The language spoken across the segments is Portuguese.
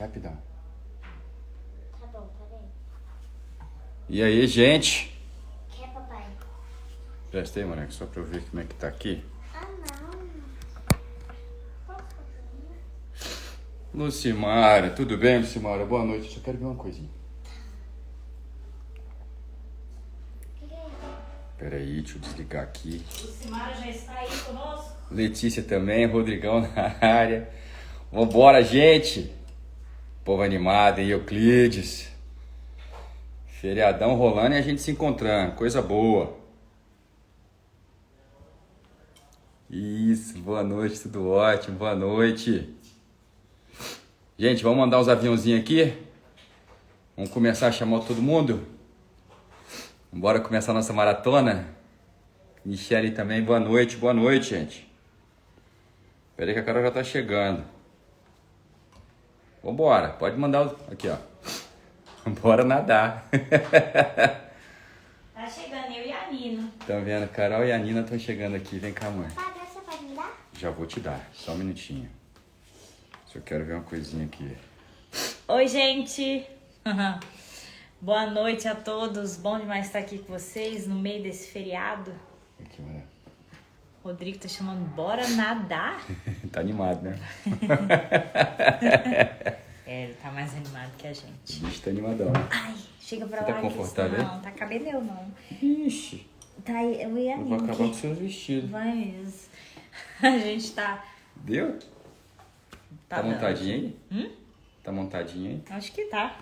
Rapidão. Tá bom, peraí. E aí, gente? Quer, papai? Presta aí, moleque, só pra eu ver como é que tá aqui. Ah, não. Posso fazer? Lucimara, tudo bem, Lucimara? Boa noite. Só quero ver uma coisinha. O que é isso? Peraí, deixa eu desligar aqui. Lucimara já está aí conosco? Letícia também, Rodrigão na área. Vambora, gente! Povo animado, hein? Euclides. Feriadão rolando e a gente se encontrando. Coisa boa. Isso, boa noite, tudo ótimo. Boa noite. Gente, vamos mandar os aviãozinhos aqui? Vamos começar a chamar todo mundo? Bora começar a nossa maratona? Michele também, boa noite, gente. Peraí que a Carol já tá chegando. Vambora, pode mandar os... Aqui, ó. Bora nadar. Tá chegando eu e a Nina. Tá vendo? Carol e a Nina estão chegando aqui. Vem cá, mãe. Papai, você pode me dar? Já vou te dar, só um minutinho. Só quero ver uma coisinha aqui. Oi, gente. Boa noite a todos. Bom demais estar aqui com vocês no meio desse feriado. Aqui, mãe. Rodrigo tá chamando bora nadar. Tá animado, né? É, ele tá mais animado que a gente. O bicho tá animadão. Ai, chega pra Você lá. tá confortável, Não, tá cabendo eu não. Ixi, Tá aí, eu e a eu Nina. vou acabar com seus vestidos. Vai mesmo. A gente tá... Deu? Tá dando. montadinho aí? Tá montadinho aí? Acho que tá.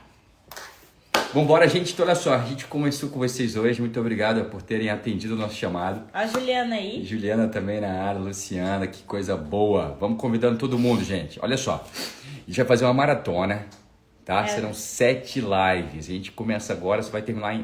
Vambora, gente. Então, olha só. A gente começou com vocês hoje. Muito obrigado por terem atendido o nosso chamado. A Juliana aí. Juliana também na área, Luciana, que coisa boa. Vamos convidando todo mundo, gente. Olha só. A gente vai fazer uma maratona, tá? É. Serão 7 lives. A gente começa agora, só vai terminar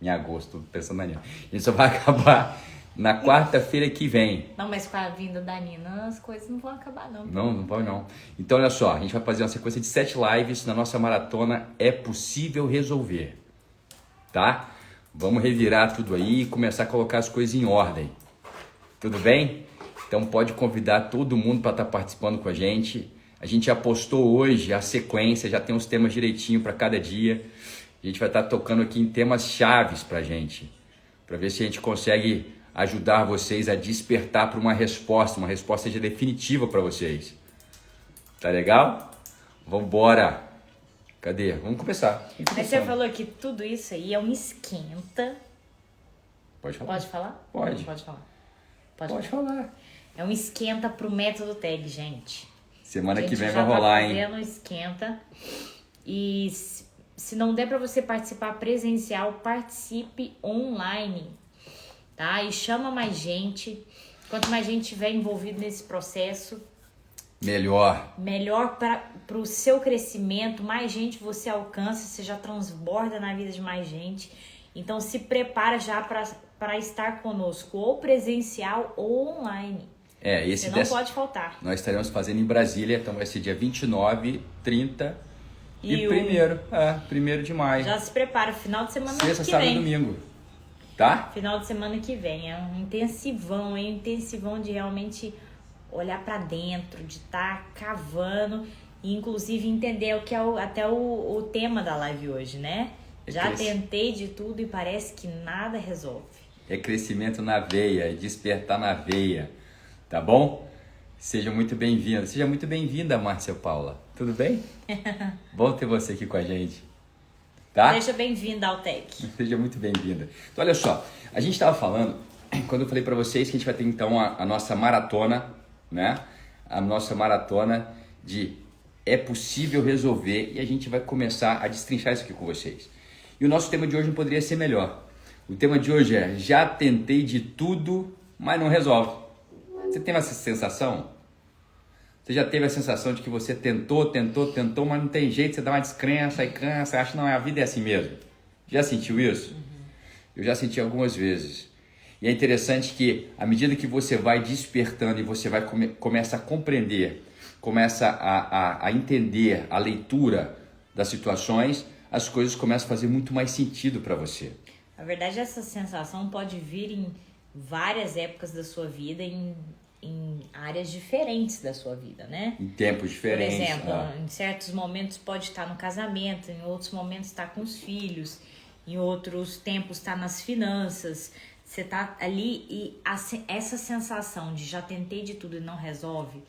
em agosto, pensando na Nina. A gente só vai acabar na quarta-feira que vem. Não, mas com a vinda da Nina, as coisas não vão acabar, não. Não vai não. Então, olha só, a gente vai fazer uma sequência de 7 lives na nossa maratona É Possível Resolver, tá? Vamos revirar tudo aí e começar a colocar as coisas em ordem. Tudo bem? Então, pode convidar todo mundo para estar participando com a gente. A gente já postou hoje a sequência, já tem os temas direitinho para cada dia. A gente vai estar tocando aqui em temas chaves para a gente, para ver se a gente consegue ajudar vocês a despertar para uma resposta já definitiva para vocês. Tá legal? Vambora! Cadê? Vamos começar. Mas você falou que tudo isso aí é um esquenta. Pode falar? Pode falar? Pode. Pode falar. Pode falar. É um esquenta pro método tag, gente. Semana A que gente vem já vai rolar, hein? Tá fazendo esquenta. E se não der pra você participar presencial, participe online, tá? E chama mais gente. Quanto mais gente tiver envolvido nesse processo, Melhor. melhor para o seu crescimento, mais gente você alcança, você já transborda na vida de mais gente. Então se prepara já para estar conosco, ou presencial ou online. Esse Você não pode faltar. Nós estaremos fazendo em Brasília, então vai ser dia 29, 30 e 1º de maio. Já se prepara, final de semana Sexta, que sábado e vem. domingo. Tá? Final de semana que vem. É um intensivão, hein? Intensivão de realmente olhar pra dentro, de estar cavando e inclusive entender o que é até o tema da live hoje, né? Já tentei de tudo e parece que nada resolve. É crescimento na veia, é despertar na veia. Tá bom? Seja muito bem-vinda. Seja muito bem-vinda, Márcia Paula. Tudo bem? Bom ter você aqui com a gente. Tá? Seja bem-vinda ao Tech. Seja muito bem-vinda. Então, olha só. A gente estava falando, quando eu falei para vocês que a gente vai ter então a nossa maratona, né? A nossa maratona de É Possível Resolver, e a gente vai começar a destrinchar isso aqui com vocês. E o nosso tema de hoje não poderia ser melhor. O tema de hoje é: já tentei de tudo, mas não resolve. Você tem essa sensação? Você já teve a sensação de que você tentou, mas não tem jeito, você dá uma descrença e cansa, acha que não, a vida é assim mesmo. Já sentiu isso? Eu já senti algumas vezes. E é interessante que, à medida que você vai despertando e você vai começa a compreender, começa a entender a leitura das situações, as coisas começam a fazer muito mais sentido para você. Na verdade, essa sensação pode vir em várias épocas da sua vida, em em áreas diferentes da sua vida, né? Em tempos diferentes. Por exemplo, em certos momentos pode estar no casamento, em outros momentos está com os filhos, em outros tempos está nas finanças. Você tá ali e essa sensação de já tentei de tudo e não resolve,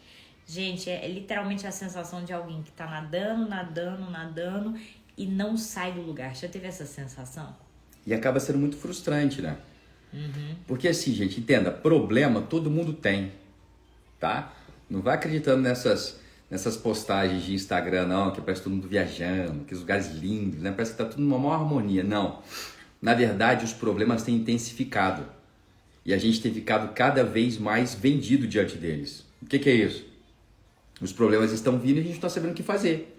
gente, é literalmente a sensação de alguém que tá nadando e não sai do lugar. Já teve essa sensação? E acaba sendo muito frustrante, né? Porque assim, gente, entenda, problema todo mundo tem, tá? Não vai acreditando nessas postagens de Instagram, não, que parece todo mundo viajando, que os lugares lindos, né? Parece que tá tudo numa maior harmonia. Não. Na verdade, os problemas têm intensificado. E a gente tem ficado cada vez mais vendido diante deles. O que é isso? Os problemas estão vindo e a gente não está sabendo o que fazer.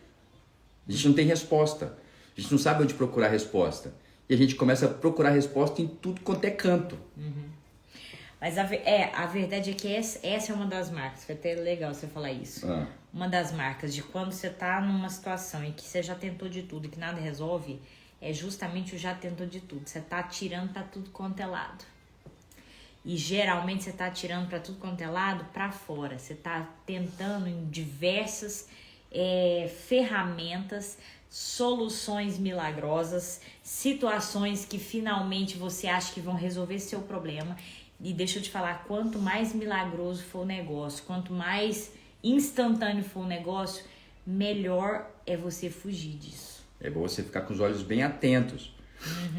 A gente não tem resposta. A gente não sabe onde procurar resposta. E a gente começa a procurar resposta em tudo quanto é canto. Mas a verdade é que essa é uma das marcas. Foi até legal você falar isso. Uma das marcas de quando você tá numa situação em que você já tentou de tudo e que nada resolve, é justamente o já tentou de tudo. Você tá atirando pra tudo quanto é lado. E geralmente você tá atirando pra tudo quanto é lado pra fora. Você tá tentando em diversas ferramentas, soluções milagrosas, situações que finalmente você acha que vão resolver seu problema. E deixa eu te falar, quanto mais milagroso for o negócio, quanto mais instantâneo for o negócio, melhor é você fugir disso. É bom você ficar com os olhos bem atentos.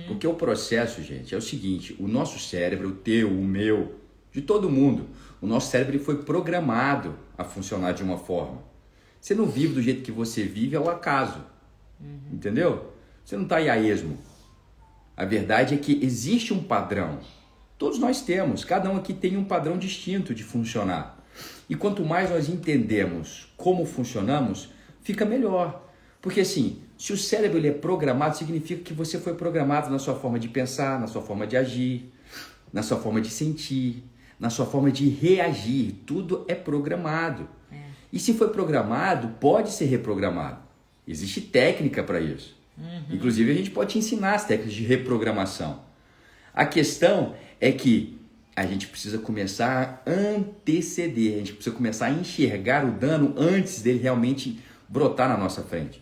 Porque o processo, gente, é o seguinte, o nosso cérebro, o teu, o meu, de todo mundo, o nosso cérebro foi programado a funcionar de uma forma. Você não vive do jeito que você vive ao acaso, entendeu? Você não está aí a esmo. A verdade é que existe um padrão. Todos nós temos, cada um aqui tem um padrão distinto de funcionar. E quanto mais nós entendemos como funcionamos, fica melhor. Porque assim, se o cérebro ele é programado, significa que você foi programado na sua forma de pensar, na sua forma de agir, na sua forma de sentir, na sua forma de reagir. Tudo é programado. E se foi programado, pode ser reprogramado. Existe técnica para isso. Inclusive, a gente pode te ensinar as técnicas de reprogramação. A questão é que a gente precisa começar a anteceder, a gente precisa começar a enxergar o dano antes dele realmente brotar na nossa frente.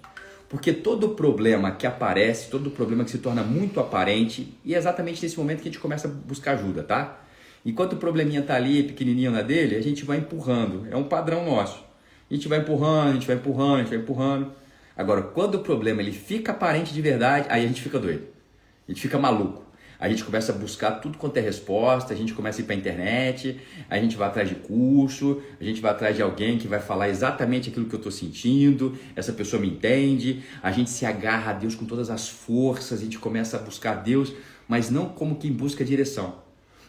Porque todo problema que aparece, todo problema que se torna muito aparente, e é exatamente nesse momento que a gente começa a buscar ajuda, tá? Enquanto o probleminha tá ali, pequenininho na dele, a gente vai empurrando. É um padrão nosso. A gente vai empurrando, a gente vai empurrando, a gente vai empurrando. Agora, quando o problema ele fica aparente de verdade, aí a gente fica doido. A gente fica maluco. A gente começa a buscar tudo quanto é resposta, a gente começa a ir para a internet, a gente vai atrás de curso, a gente vai atrás de alguém que vai falar exatamente aquilo que eu estou sentindo, essa pessoa me entende, a gente se agarra a Deus com todas as forças, a gente começa a buscar Deus, mas não como quem busca direção.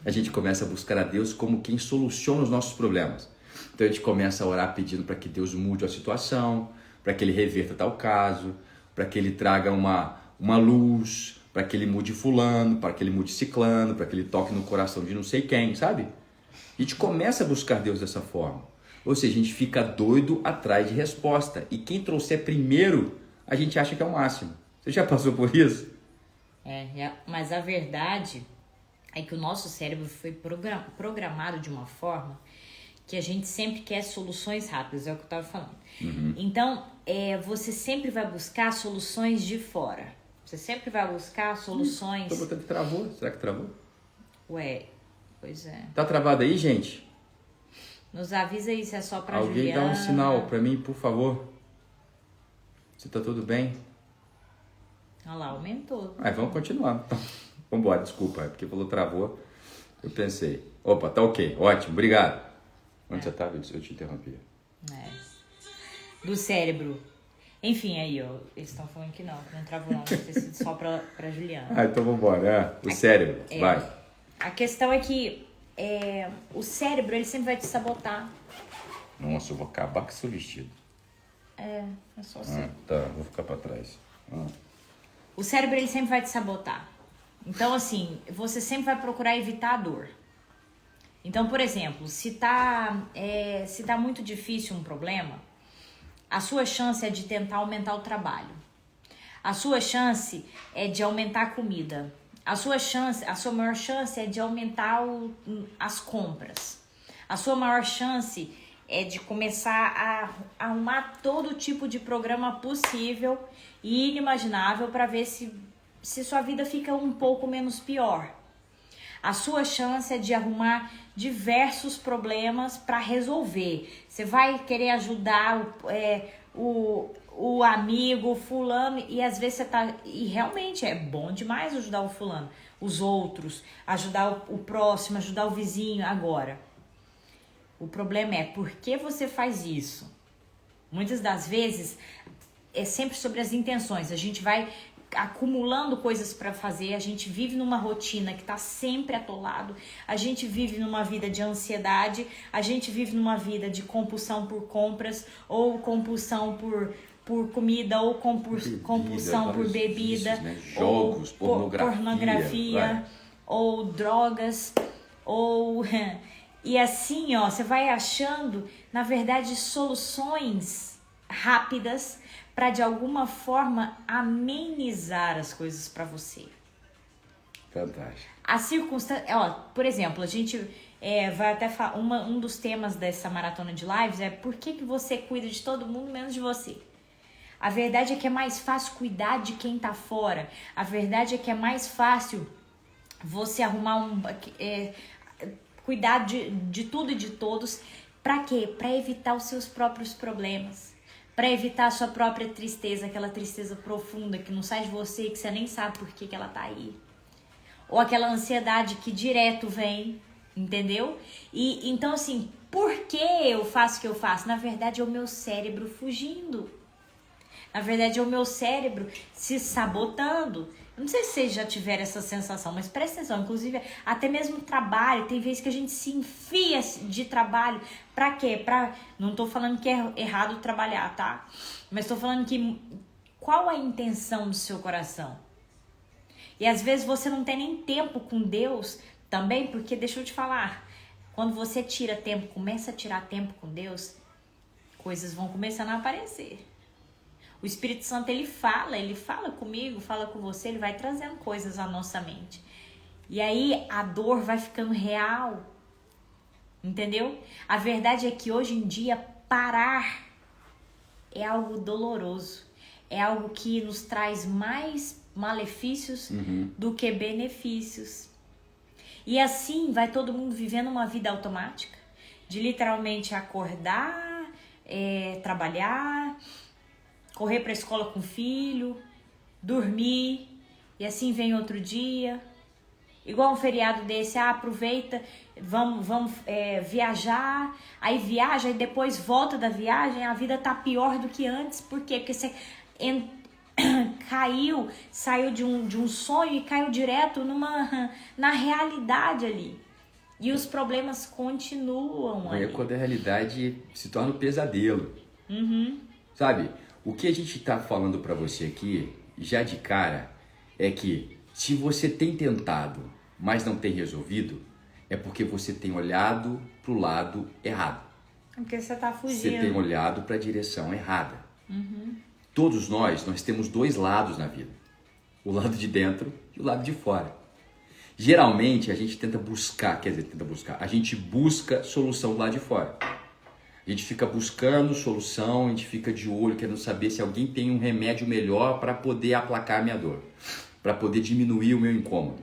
A gente começa a buscar a Deus como quem soluciona os nossos problemas. Então a gente começa a orar pedindo para que Deus mude a situação, para que Ele reverta tal caso, para que Ele traga uma luz, para que Ele mude fulano, para que Ele mude ciclano, para que Ele toque no coração de não sei quem, sabe? A gente começa a buscar Deus dessa forma. Ou seja, a gente fica doido atrás de resposta. E quem trouxer primeiro, a gente acha que é o máximo. Você já passou por isso? Mas a verdade é que o nosso cérebro foi programado de uma forma que a gente sempre quer soluções rápidas, é o que eu estava falando. Então, você sempre vai buscar soluções de fora. Você sempre vai buscar soluções... Tô botando que travou. Será que travou? Ué, pois é. Tá travado aí, gente? Nos avisa aí se é só pra Alguém Juliana. dá um sinal pra mim, por favor. Se tá tudo bem. Olha lá, aumentou. Vamos continuar. Vambora, desculpa. É porque falou travou. Eu pensei. Opa, tá ok. Ótimo, obrigado. Onde você tava? Eu te interrompi. Do cérebro. Enfim, aí, ó, eles estão falando que não travou não, deve ter sido só pra Juliana. Então vambora, o cérebro, vai. A questão é que o cérebro, ele sempre vai te sabotar. Nossa, eu vou acabar com seu vestido. É só assim. Tá, vou ficar pra trás. O cérebro, ele sempre vai te sabotar. Então, assim, você sempre vai procurar evitar a dor. Então, por exemplo, se tá muito difícil um problema, a sua chance é de tentar aumentar o trabalho. A sua chance é de aumentar a comida. A sua maior chance é de aumentar as compras. A sua maior chance é de começar a arrumar todo tipo de programa possível e inimaginável para ver se sua vida fica um pouco menos pior. A sua chance é de arrumar diversos problemas para resolver. Você vai querer ajudar o amigo, o fulano, e às vezes você tá... E realmente é bom demais ajudar o fulano, os outros, ajudar o próximo, ajudar o vizinho. Agora, o problema é por que você faz isso? Muitas das vezes é sempre sobre as intenções. A gente vai acumulando coisas para fazer, a gente vive numa rotina que está sempre atolado, a gente vive numa vida de ansiedade, a gente vive numa vida de compulsão por compras, ou compulsão por comida, ou compulsão por bebida, vícios, né? Jogos, ou pornografia, vai. ou drogas, ou... E assim, ó, você vai achando, na verdade, soluções rápidas para de alguma forma amenizar as coisas para você. Fantástico. A circunstância, ó, por exemplo, a gente vai até falar, um dos temas dessa maratona de lives é por que você cuida de todo mundo menos de você. A verdade é que é mais fácil cuidar de quem tá fora. A verdade é que é mais fácil você arrumar cuidar de tudo e de todos. Para quê? Para evitar os seus próprios problemas. Para evitar a sua própria tristeza, aquela tristeza profunda que não sai de você, que você nem sabe por que ela tá aí. Ou aquela ansiedade que direto vem, entendeu? E então assim, por que eu faço o que eu faço? Na verdade é o meu cérebro fugindo. Na verdade é o meu cérebro se sabotando. Eu não sei se vocês já tiveram essa sensação, mas presta atenção, inclusive até mesmo trabalho, tem vezes que a gente se enfia de trabalho. Pra quê? Não tô falando que é errado trabalhar, tá? Mas tô falando que qual a intenção do seu coração? E às vezes você não tem nem tempo com Deus também, porque deixa eu te falar, quando você tira tempo, começa a tirar tempo com Deus, coisas vão começando a aparecer. O Espírito Santo, ele fala comigo, fala com você, ele vai trazendo coisas à nossa mente. E aí a dor vai ficando real, entendeu? A verdade é que hoje em dia parar é algo doloroso, é algo que nos traz mais malefícios do que benefícios. E assim vai todo mundo vivendo uma vida automática, de literalmente acordar, trabalhar, correr para a escola com o filho, dormir, e assim vem outro dia. Igual um feriado desse, aproveita, vamos viajar, aí viaja e depois volta da viagem, a vida tá pior do que antes. Por quê? Porque você saiu de um sonho e caiu direto na realidade ali. E os problemas continuam ali. É quando a realidade se torna um pesadelo. Sabe? O que a gente está falando para você aqui, já de cara, é que se você tem tentado, mas não tem resolvido, é porque você tem olhado para o lado errado. Porque você tá fugindo. Você tem olhado para a direção errada. Todos nós temos dois lados na vida. O lado de dentro e o lado de fora. Geralmente a gente a gente busca solução do lado de fora. A gente fica buscando solução, a gente fica de olho, querendo saber se alguém tem um remédio melhor para poder aplacar a minha dor, para poder diminuir o meu incômodo.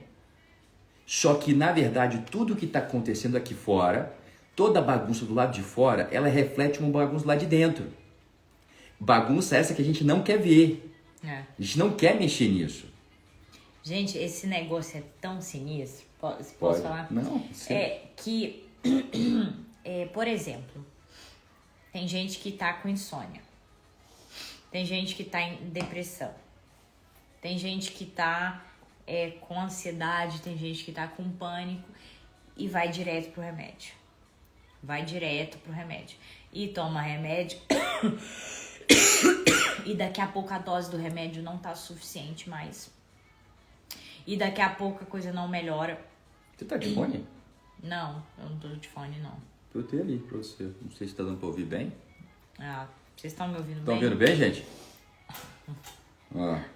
Só que, na verdade, tudo que está acontecendo aqui fora, toda a bagunça do lado de fora, ela reflete uma bagunça lá de dentro. Bagunça essa que a gente não quer ver. A gente não quer mexer nisso. Gente, esse negócio é tão sinistro. Posso falar? Não. Que, por exemplo, tem gente que tá com insônia. Tem gente que tá em depressão. Tem gente que tá com ansiedade. Tem gente que tá com pânico. E vai direto pro remédio. E toma remédio. E daqui a pouco a dose do remédio não tá suficiente mais. E daqui a pouco a coisa não melhora. Você tá de fone? Não, eu não tô de fone, não. Eu tenho ali pra você. Não sei se tá dando pra ouvir bem. Vocês estão me ouvindo bem? Estão ouvindo bem, gente?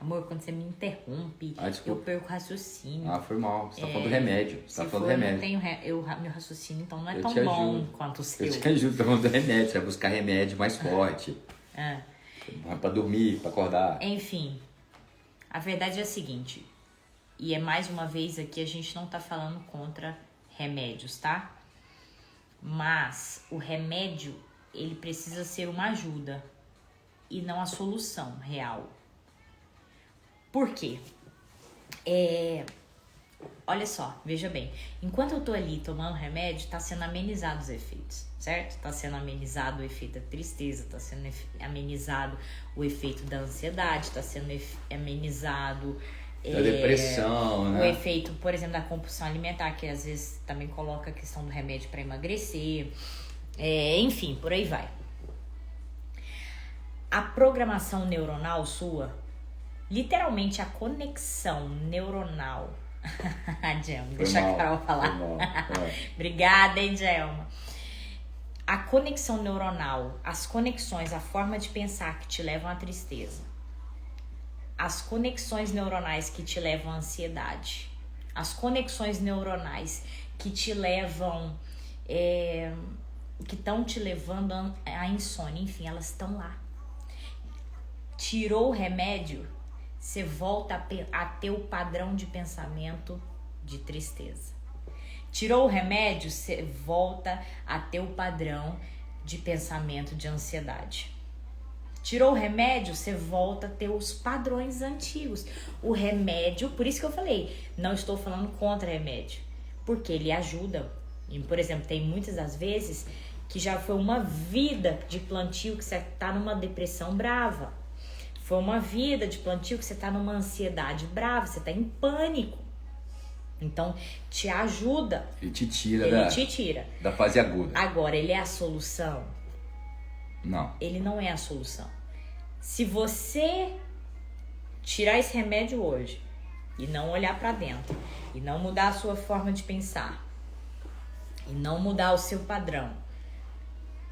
Amor, quando você me interrompe, eu desculpa. perco o raciocínio. Foi mal. Você tá falando do remédio. Você tá falando do remédio. Meu raciocínio, então, não é Eu tão te bom ajudo. quanto o seu. Eu te ajudo, tá falando do remédio. Você vai buscar remédio mais forte. Pra dormir, pra acordar. Enfim, a verdade é a seguinte, e é mais uma vez aqui, a gente não tá falando contra remédios, tá? Mas o remédio, ele precisa ser uma ajuda e não a solução real. Por quê? Olha só, veja bem, enquanto eu tô ali tomando remédio, tá sendo amenizado os efeitos, certo? Tá sendo amenizado o efeito da tristeza, tá sendo amenizado o efeito da ansiedade, tá sendo amenizado Da depressão, né? o efeito, por exemplo, da compulsão alimentar, que às vezes também coloca a questão do remédio para emagrecer, enfim, por aí vai. A programação neuronal sua, literalmente a conexão neuronal. Djelma, deixa a Carol falar. Obrigada, hein, Djelma. A conexão neuronal, as conexões, a forma de pensar que te levam à tristeza, as conexões neuronais que te levam à ansiedade, as conexões neuronais que te levam, que estão te levando à insônia, enfim, elas estão lá. Tirou o remédio, você volta a ter o padrão de pensamento de tristeza. Tirou o remédio, você volta a ter o padrão de pensamento de ansiedade. Tirou o remédio, você volta a ter os padrões antigos. O remédio, por isso que eu falei, não estou falando contra remédio, porque ele ajuda. E, por exemplo, tem muitas das vezes que já foi uma vida de plantio que você está numa depressão brava. Foi uma vida de plantio que você está numa ansiedade brava, você está em pânico. Então, te ajuda. Ele te tira da fase aguda. Agora, ele é a solução? Não. Ele não é a solução. Se você tirar esse remédio hoje e não olhar para dentro, e não mudar a sua forma de pensar, e não mudar o seu padrão,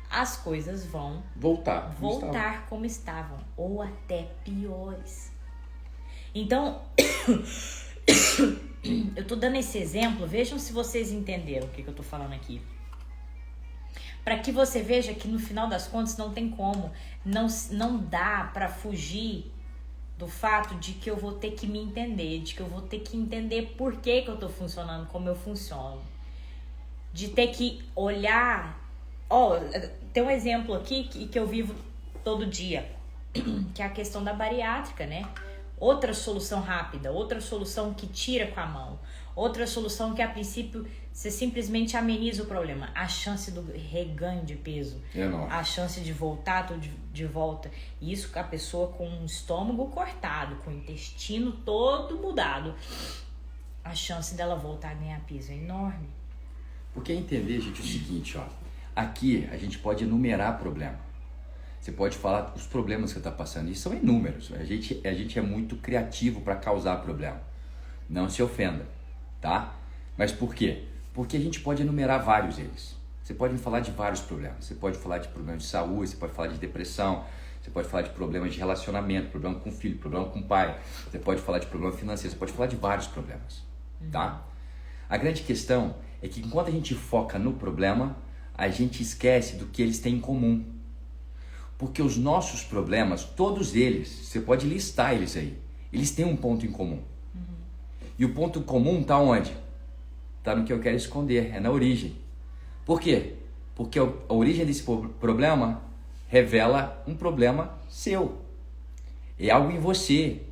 as coisas vão voltar como estavam, ou até piores. Então, eu tô dando esse exemplo, vejam se vocês entenderam o que eu tô falando aqui. Para que você veja que no final das contas não tem como, não dá para fugir do fato de que eu vou ter que me entender, de que eu vou ter que entender por que eu tô funcionando como eu funciono. De ter que olhar... tem um exemplo aqui que eu vivo todo dia, que é a questão da bariátrica, né? Outra solução rápida, outra solução que tira com a mão, outra solução que a princípio você simplesmente ameniza o problema. A chance do reganho de peso, a chance de voltar tudo de volta, isso com a pessoa com o estômago cortado, com o intestino todo mudado, a chance dela voltar a ganhar peso é enorme. Porque entender, gente, é o seguinte, aqui a gente pode enumerar problema. Você pode falar os problemas que você está passando, e são inúmeros. A gente é muito criativo para causar problema. Não se ofenda, tá? Mas por quê? Porque a gente pode enumerar vários deles. Você pode me falar de vários problemas. Você pode falar de problemas de saúde, você pode falar de depressão, você pode falar de problemas de relacionamento, problema com o filho, problema com o pai, você pode falar de problema financeiro, você pode falar de vários problemas, tá? A grande questão é que enquanto a gente foca no problema, a gente esquece do que eles têm em comum. Porque os nossos problemas, todos eles, você pode listar eles aí, eles têm um ponto em comum. E o ponto comum está onde? Está no que eu quero esconder, é na origem. Por quê? Porque a origem desse problema revela um problema seu. É algo em você.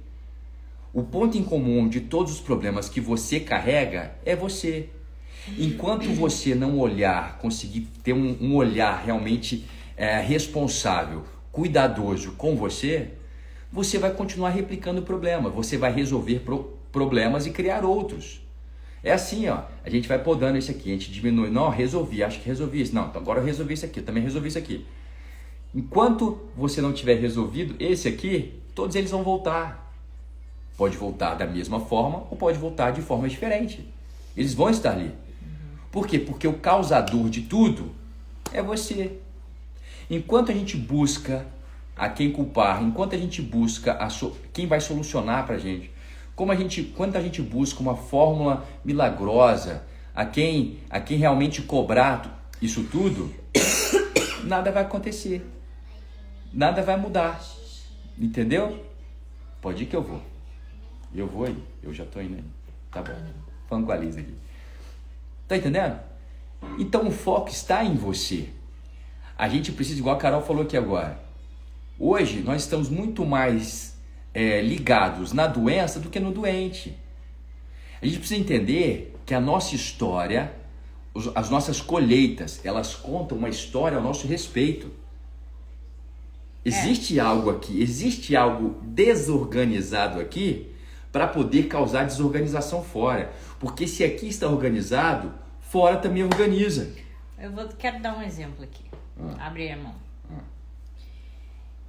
O ponto em comum de todos os problemas que você carrega é você. Enquanto você não olhar, conseguir ter um olhar realmente responsável, cuidadoso com você, você vai continuar replicando o problema, você vai resolver problemas e criar outros. É assim, a gente vai podando esse aqui, a gente diminui, não, resolvi, acho que resolvi isso, não, então agora eu resolvi isso aqui, eu também resolvi isso aqui. Enquanto você não tiver resolvido esse aqui, todos eles vão voltar. Pode voltar da mesma forma ou pode voltar de forma diferente. Eles vão estar ali. Por quê? Porque o causador de tudo é você. Enquanto a gente busca a quem culpar, enquanto a gente busca quem vai solucionar pra gente, quando a gente busca uma fórmula milagrosa, a quem realmente cobrar isso tudo, nada vai acontecer. Nada vai mudar. Entendeu? Pode ir que eu vou. Eu vou aí. Eu já tô indo aí. Tá bom. Falando com a Lisa aqui. Tá entendendo? Então o foco está em você. A gente precisa, igual a Carol falou aqui agora. Hoje nós estamos muito mais ligados na doença do que no doente. A gente precisa entender que a nossa história, as nossas colheitas, elas contam uma história ao nosso respeito. Existe algo aqui, existe algo desorganizado aqui para poder causar desorganização fora. Porque se aqui está organizado, fora também organiza. Quero dar um exemplo aqui. Abre aí a mão.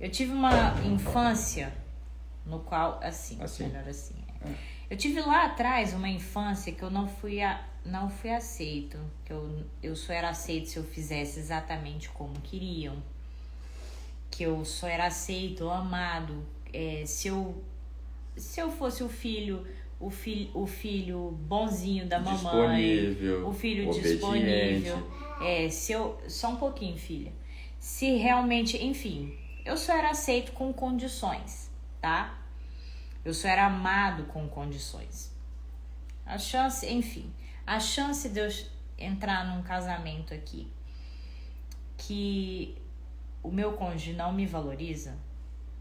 Eu tive uma infância no qual, melhor assim. Eu tive lá atrás uma infância que eu não fui aceito, que eu só era aceito se eu fizesse exatamente como queriam, que eu só era aceito, amado, se eu fosse o filho bonzinho da mamãe, o filho disponível, só um pouquinho, filha. Se realmente, enfim, eu só era aceito com condições, tá? Eu só era amado com condições. A chance de eu entrar num casamento aqui que o meu cônjuge não me valoriza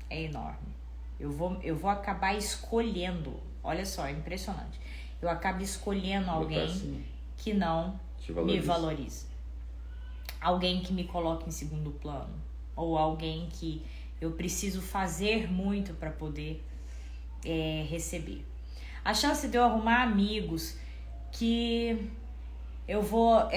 é enorme. Eu vou acabar escolhendo, olha só, é impressionante. Eu acabo escolhendo alguém que não me valoriza. Alguém que me coloca em segundo plano. Ou alguém que eu preciso fazer muito para poder receber. A chance de eu arrumar amigos que eu vou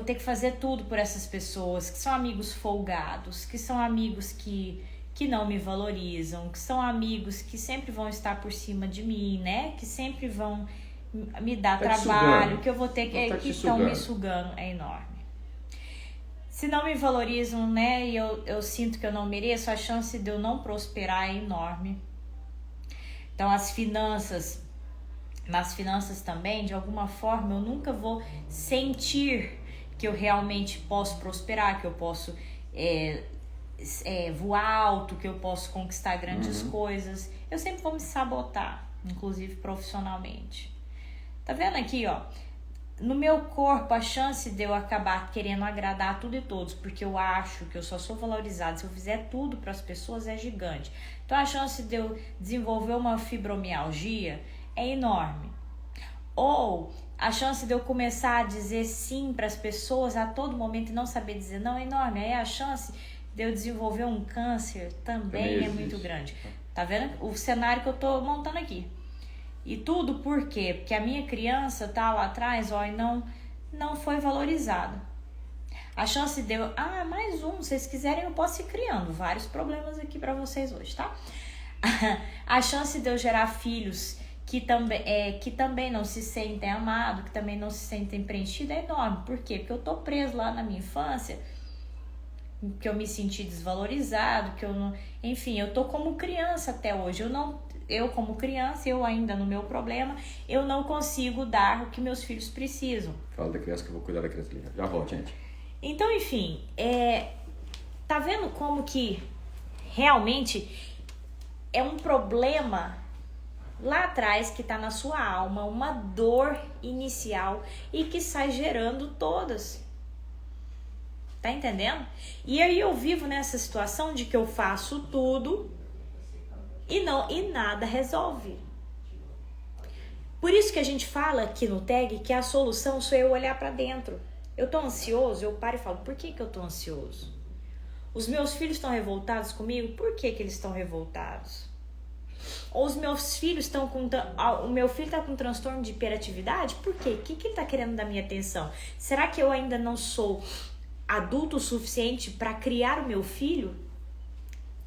ter que fazer tudo por essas pessoas, que são amigos folgados, que são amigos que não me valorizam, que são amigos que sempre vão estar por cima de mim, né? Que sempre vão me dar trabalho, que eu vou ter que estão me sugando, é enorme. Se não me valorizam, né, e eu sinto que eu não mereço, a chance de eu não prosperar é enorme. Então, nas finanças também, de alguma forma, eu nunca vou sentir que eu realmente posso prosperar, que eu posso voar alto, que eu posso conquistar grandes coisas. Eu sempre vou me sabotar, inclusive profissionalmente. Tá vendo aqui, ó? No meu corpo, a chance de eu acabar querendo agradar tudo e todos, porque eu acho que eu só sou valorizada se eu fizer tudo para as pessoas, é gigante. Então, a chance de eu desenvolver uma fibromialgia é enorme. Ou a chance de eu começar a dizer sim para as pessoas a todo momento e não saber dizer não é enorme. Aí a chance de eu desenvolver um câncer também é muito grande. Tá vendo o cenário que eu tô montando aqui? E tudo por quê? Porque a minha criança tá lá atrás, ó, e não foi valorizada. A chance de eu... mais um, se vocês quiserem eu posso ir criando vários problemas aqui para vocês hoje, tá? A chance de eu gerar filhos que também não se sentem amados, que também não se sentem preenchidos é enorme. Por quê? Porque eu tô preso lá na minha infância, que eu me senti desvalorizado, que eu não... Enfim, eu tô como criança até hoje. Eu como criança, eu ainda no meu problema, eu não consigo dar o que meus filhos precisam. Fala da criança que eu vou cuidar da criança ali. Já volto, gente. Então, enfim, tá vendo como que realmente é um problema lá atrás que tá na sua alma, uma dor inicial e que sai gerando todas. Tá entendendo? E aí eu vivo nessa situação de que eu faço tudo e nada resolve. Por isso que a gente fala aqui no TAG que a solução sou eu olhar para dentro. Eu tô ansioso, eu paro e falo, por que eu tô ansioso? Os meus filhos estão revoltados comigo? Por que eles estão revoltados? Ou os meus filhos estão com... O meu filho está com transtorno de hiperatividade? Por quê? O que ele está querendo da minha atenção? Será que eu ainda não sou adulto o suficiente para criar o meu filho?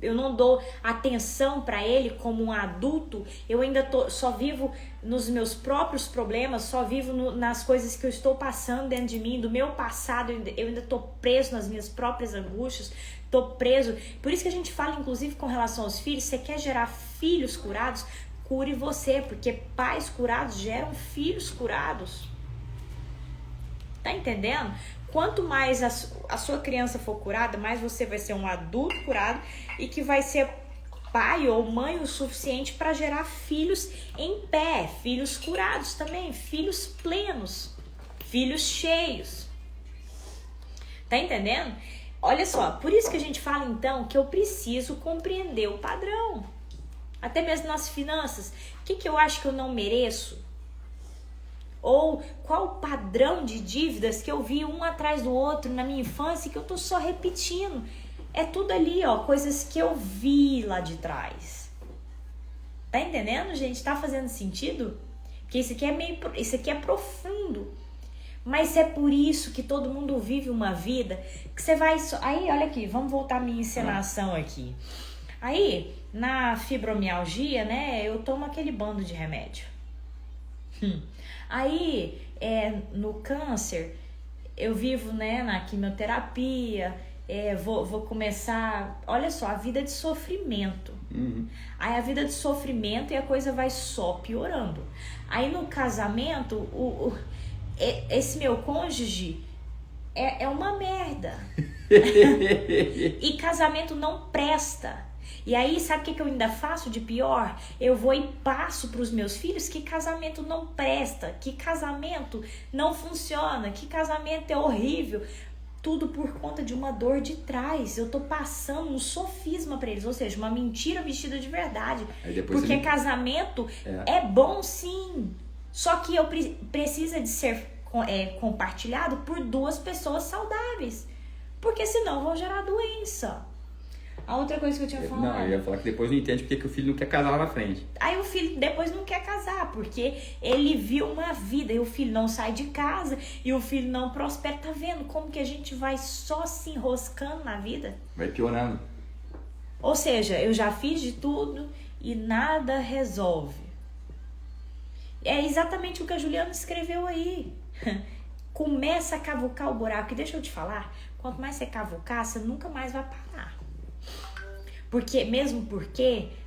eu não dou atenção para ele como um adulto, eu ainda só vivo nos meus próprios problemas, só vivo nas coisas que eu estou passando dentro de mim, do meu passado, eu ainda estou preso nas minhas próprias angústias, estou preso. Por isso que a gente fala, inclusive, com relação aos filhos, você quer gerar filhos curados, cure você, porque pais curados geram filhos curados. Tá entendendo? Quanto mais a sua criança for curada, mais você vai ser um adulto curado e que vai ser pai ou mãe o suficiente para gerar filhos em pé, filhos curados também, filhos plenos, filhos cheios. Tá entendendo? Olha só, por isso que a gente fala então que eu preciso compreender o padrão. Até mesmo nas finanças. O que eu acho que eu não mereço? Ou qual o padrão de dívidas que eu vi um atrás do outro na minha infância que eu tô só repetindo. É tudo ali, ó, coisas que eu vi lá de trás. Tá entendendo, gente? Tá fazendo sentido? Porque isso aqui é profundo. Mas é por isso que todo mundo vive uma vida que você vai... Aí, olha aqui, vamos voltar à minha encenação aqui. Aí, na fibromialgia, né, eu tomo aquele bando de remédio. Aí, no câncer, eu vivo, né, na quimioterapia, vou começar, olha só, a vida de sofrimento. Aí a vida de sofrimento e a coisa vai só piorando. Aí no casamento, esse meu cônjuge é uma merda. E casamento não presta. E aí, sabe o que eu ainda faço de pior? Eu vou e passo para os meus filhos que casamento não presta, que casamento não funciona, que casamento é horrível. Tudo por conta de uma dor de trás. Eu tô passando um sofisma para eles, ou seja, uma mentira vestida de verdade. Porque casamento é bom sim, só que precisa de ser compartilhado por duas pessoas saudáveis, porque senão vão gerar doença. A outra coisa que eu tinha falado... Não, eu ia falar que depois não entende porque que o filho não quer casar lá na frente. Aí o filho depois não quer casar, porque ele viu uma vida e o filho não sai de casa e o filho não prospera. Tá vendo como que a gente vai só se enroscando na vida? Vai piorando. Ou seja, eu já fiz de tudo e nada resolve. É exatamente o que a Juliana escreveu aí. Começa a cavucar o buraco. E deixa eu te falar, quanto mais você cavucar, você nunca mais vai parar. Porque,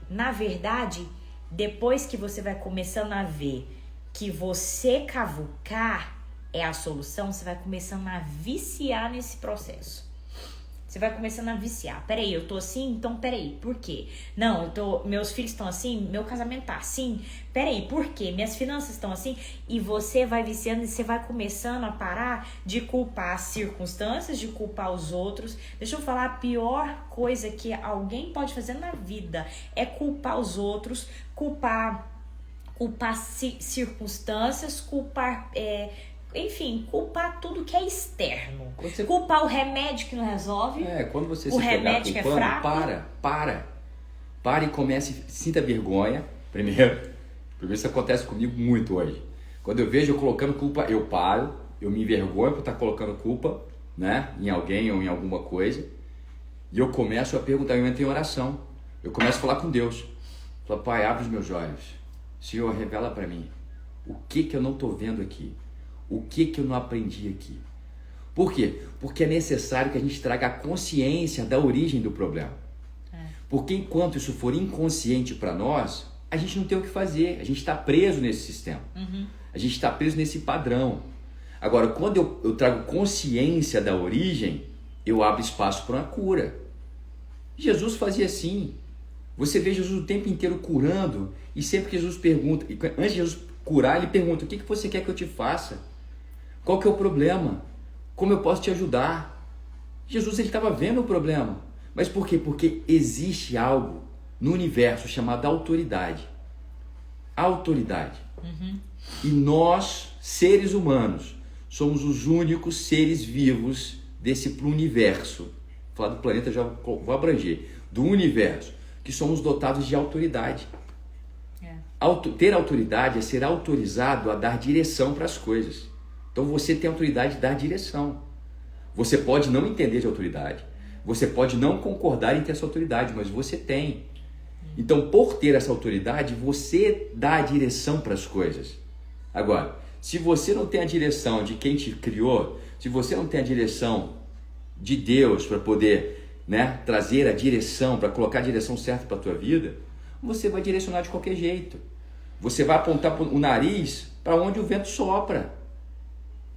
na verdade, depois que você vai começando a ver que você cavucar é a solução, você vai começando a viciar nesse processo. Você vai começando a viciar. Peraí, eu tô assim? Então peraí, por quê? Não, meus filhos estão assim, meu casamento tá assim. Peraí, por quê? Minhas finanças estão assim. E você vai viciando e você vai começando a parar de culpar as circunstâncias, de culpar os outros. Deixa eu falar, a pior coisa que alguém pode fazer na vida é culpar os outros, culpar circunstâncias, culpar... Enfim, culpar tudo que é externo. Culpar o remédio que não resolve. Quando você o se remédio pegar culpando, que é para fraco. e comece, sinta vergonha. Primeiro isso acontece comigo muito hoje. Quando eu vejo eu colocando culpa, eu paro, eu me envergonho por estar colocando culpa, né, em alguém ou em alguma coisa. E eu começo a perguntar, eu entro em oração. Eu começo a falar com Deus. Falo, Pai, abre os meus olhos. Senhor, revela para mim o que eu não estou vendo aqui. O que eu não aprendi aqui? Por quê? Porque é necessário que a gente traga a consciência da origem do problema. Porque enquanto isso for inconsciente para nós, a gente não tem o que fazer. A gente está preso nesse sistema. A gente está preso nesse padrão. Agora, quando eu trago consciência da origem, eu abro espaço para uma cura. Jesus fazia assim. Você vê Jesus o tempo inteiro curando, e sempre que Jesus pergunta, antes de Jesus curar, ele pergunta, o que você quer que eu te faça? Qual que é o problema? Como eu posso te ajudar? Jesus estava vendo o problema. Mas por quê? Porque existe algo no universo chamado autoridade. Autoridade. E nós, seres humanos, somos os únicos seres vivos desse universo. Vou falar do planeta, já vou abranger. Do universo, que somos dotados de autoridade. Ter autoridade é ser autorizado a dar direção para as coisas. Então você tem autoridade de dar direção. Você pode não entender de autoridade. Você pode não concordar em ter essa autoridade, mas você tem. Então, por ter essa autoridade, você dá a direção para as coisas. Agora, se você não tem a direção de quem te criou, se você não tem a direção de Deus para poder, né, trazer a direção, para colocar a direção certa para a tua vida, você vai direcionar de qualquer jeito. Você vai apontar o nariz para onde o vento sopra.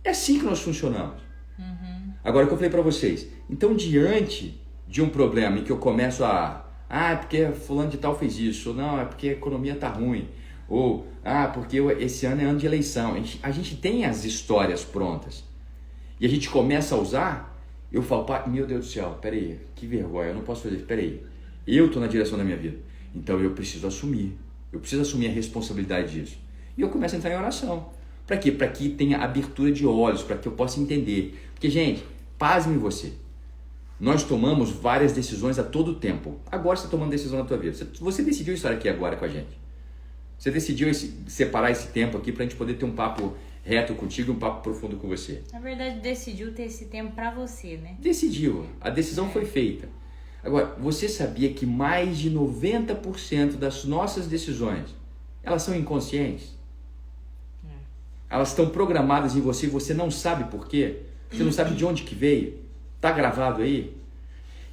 É assim que nós funcionamos. Agora, o que eu falei para vocês, então diante de um problema em que eu começo é porque fulano de tal fez isso, ou não, é porque a economia está ruim, ou porque esse ano é ano de eleição, a gente tem as histórias prontas, e a gente começa a usar, eu falo, meu Deus do céu, peraí, que vergonha, eu não posso fazer isso, peraí, eu estou na direção da minha vida, então eu preciso assumir a responsabilidade disso, e eu começo a entrar em oração. Para quê? Para que tenha abertura de olhos, para que eu possa entender. Porque, gente, pasme você. Nós tomamos várias decisões a todo tempo. Agora você está tomando decisão na tua vida. Você decidiu estar aqui agora com a gente. Você decidiu separar esse tempo aqui para a gente poder ter um papo reto contigo, um papo profundo com você. Na verdade, decidiu ter esse tempo para você, né? Decidiu. A decisão foi feita. Agora, você sabia que mais de 90% das nossas decisões, elas são inconscientes? Elas estão programadas em você e você não sabe por quê. Você não sabe de onde que veio. Está gravado aí.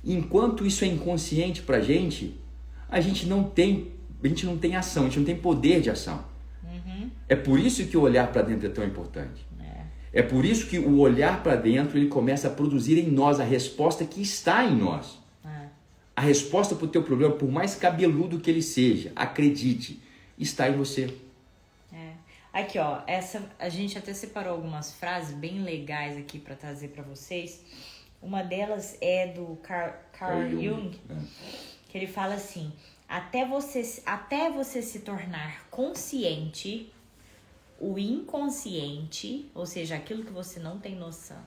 Enquanto isso é inconsciente para a gente não tem ação, a gente não tem poder de ação. É por isso que o olhar para dentro é tão importante. É por isso que o olhar para dentro ele começa a produzir em nós a resposta que está em nós. A resposta para o teu problema, por mais cabeludo que ele seja, acredite, está em você. Aqui, ó, a gente até separou algumas frases bem legais aqui para trazer para vocês. Uma delas é do Carl Jung, que ele fala assim: até você se tornar consciente, o inconsciente, ou seja, aquilo que você não tem noção,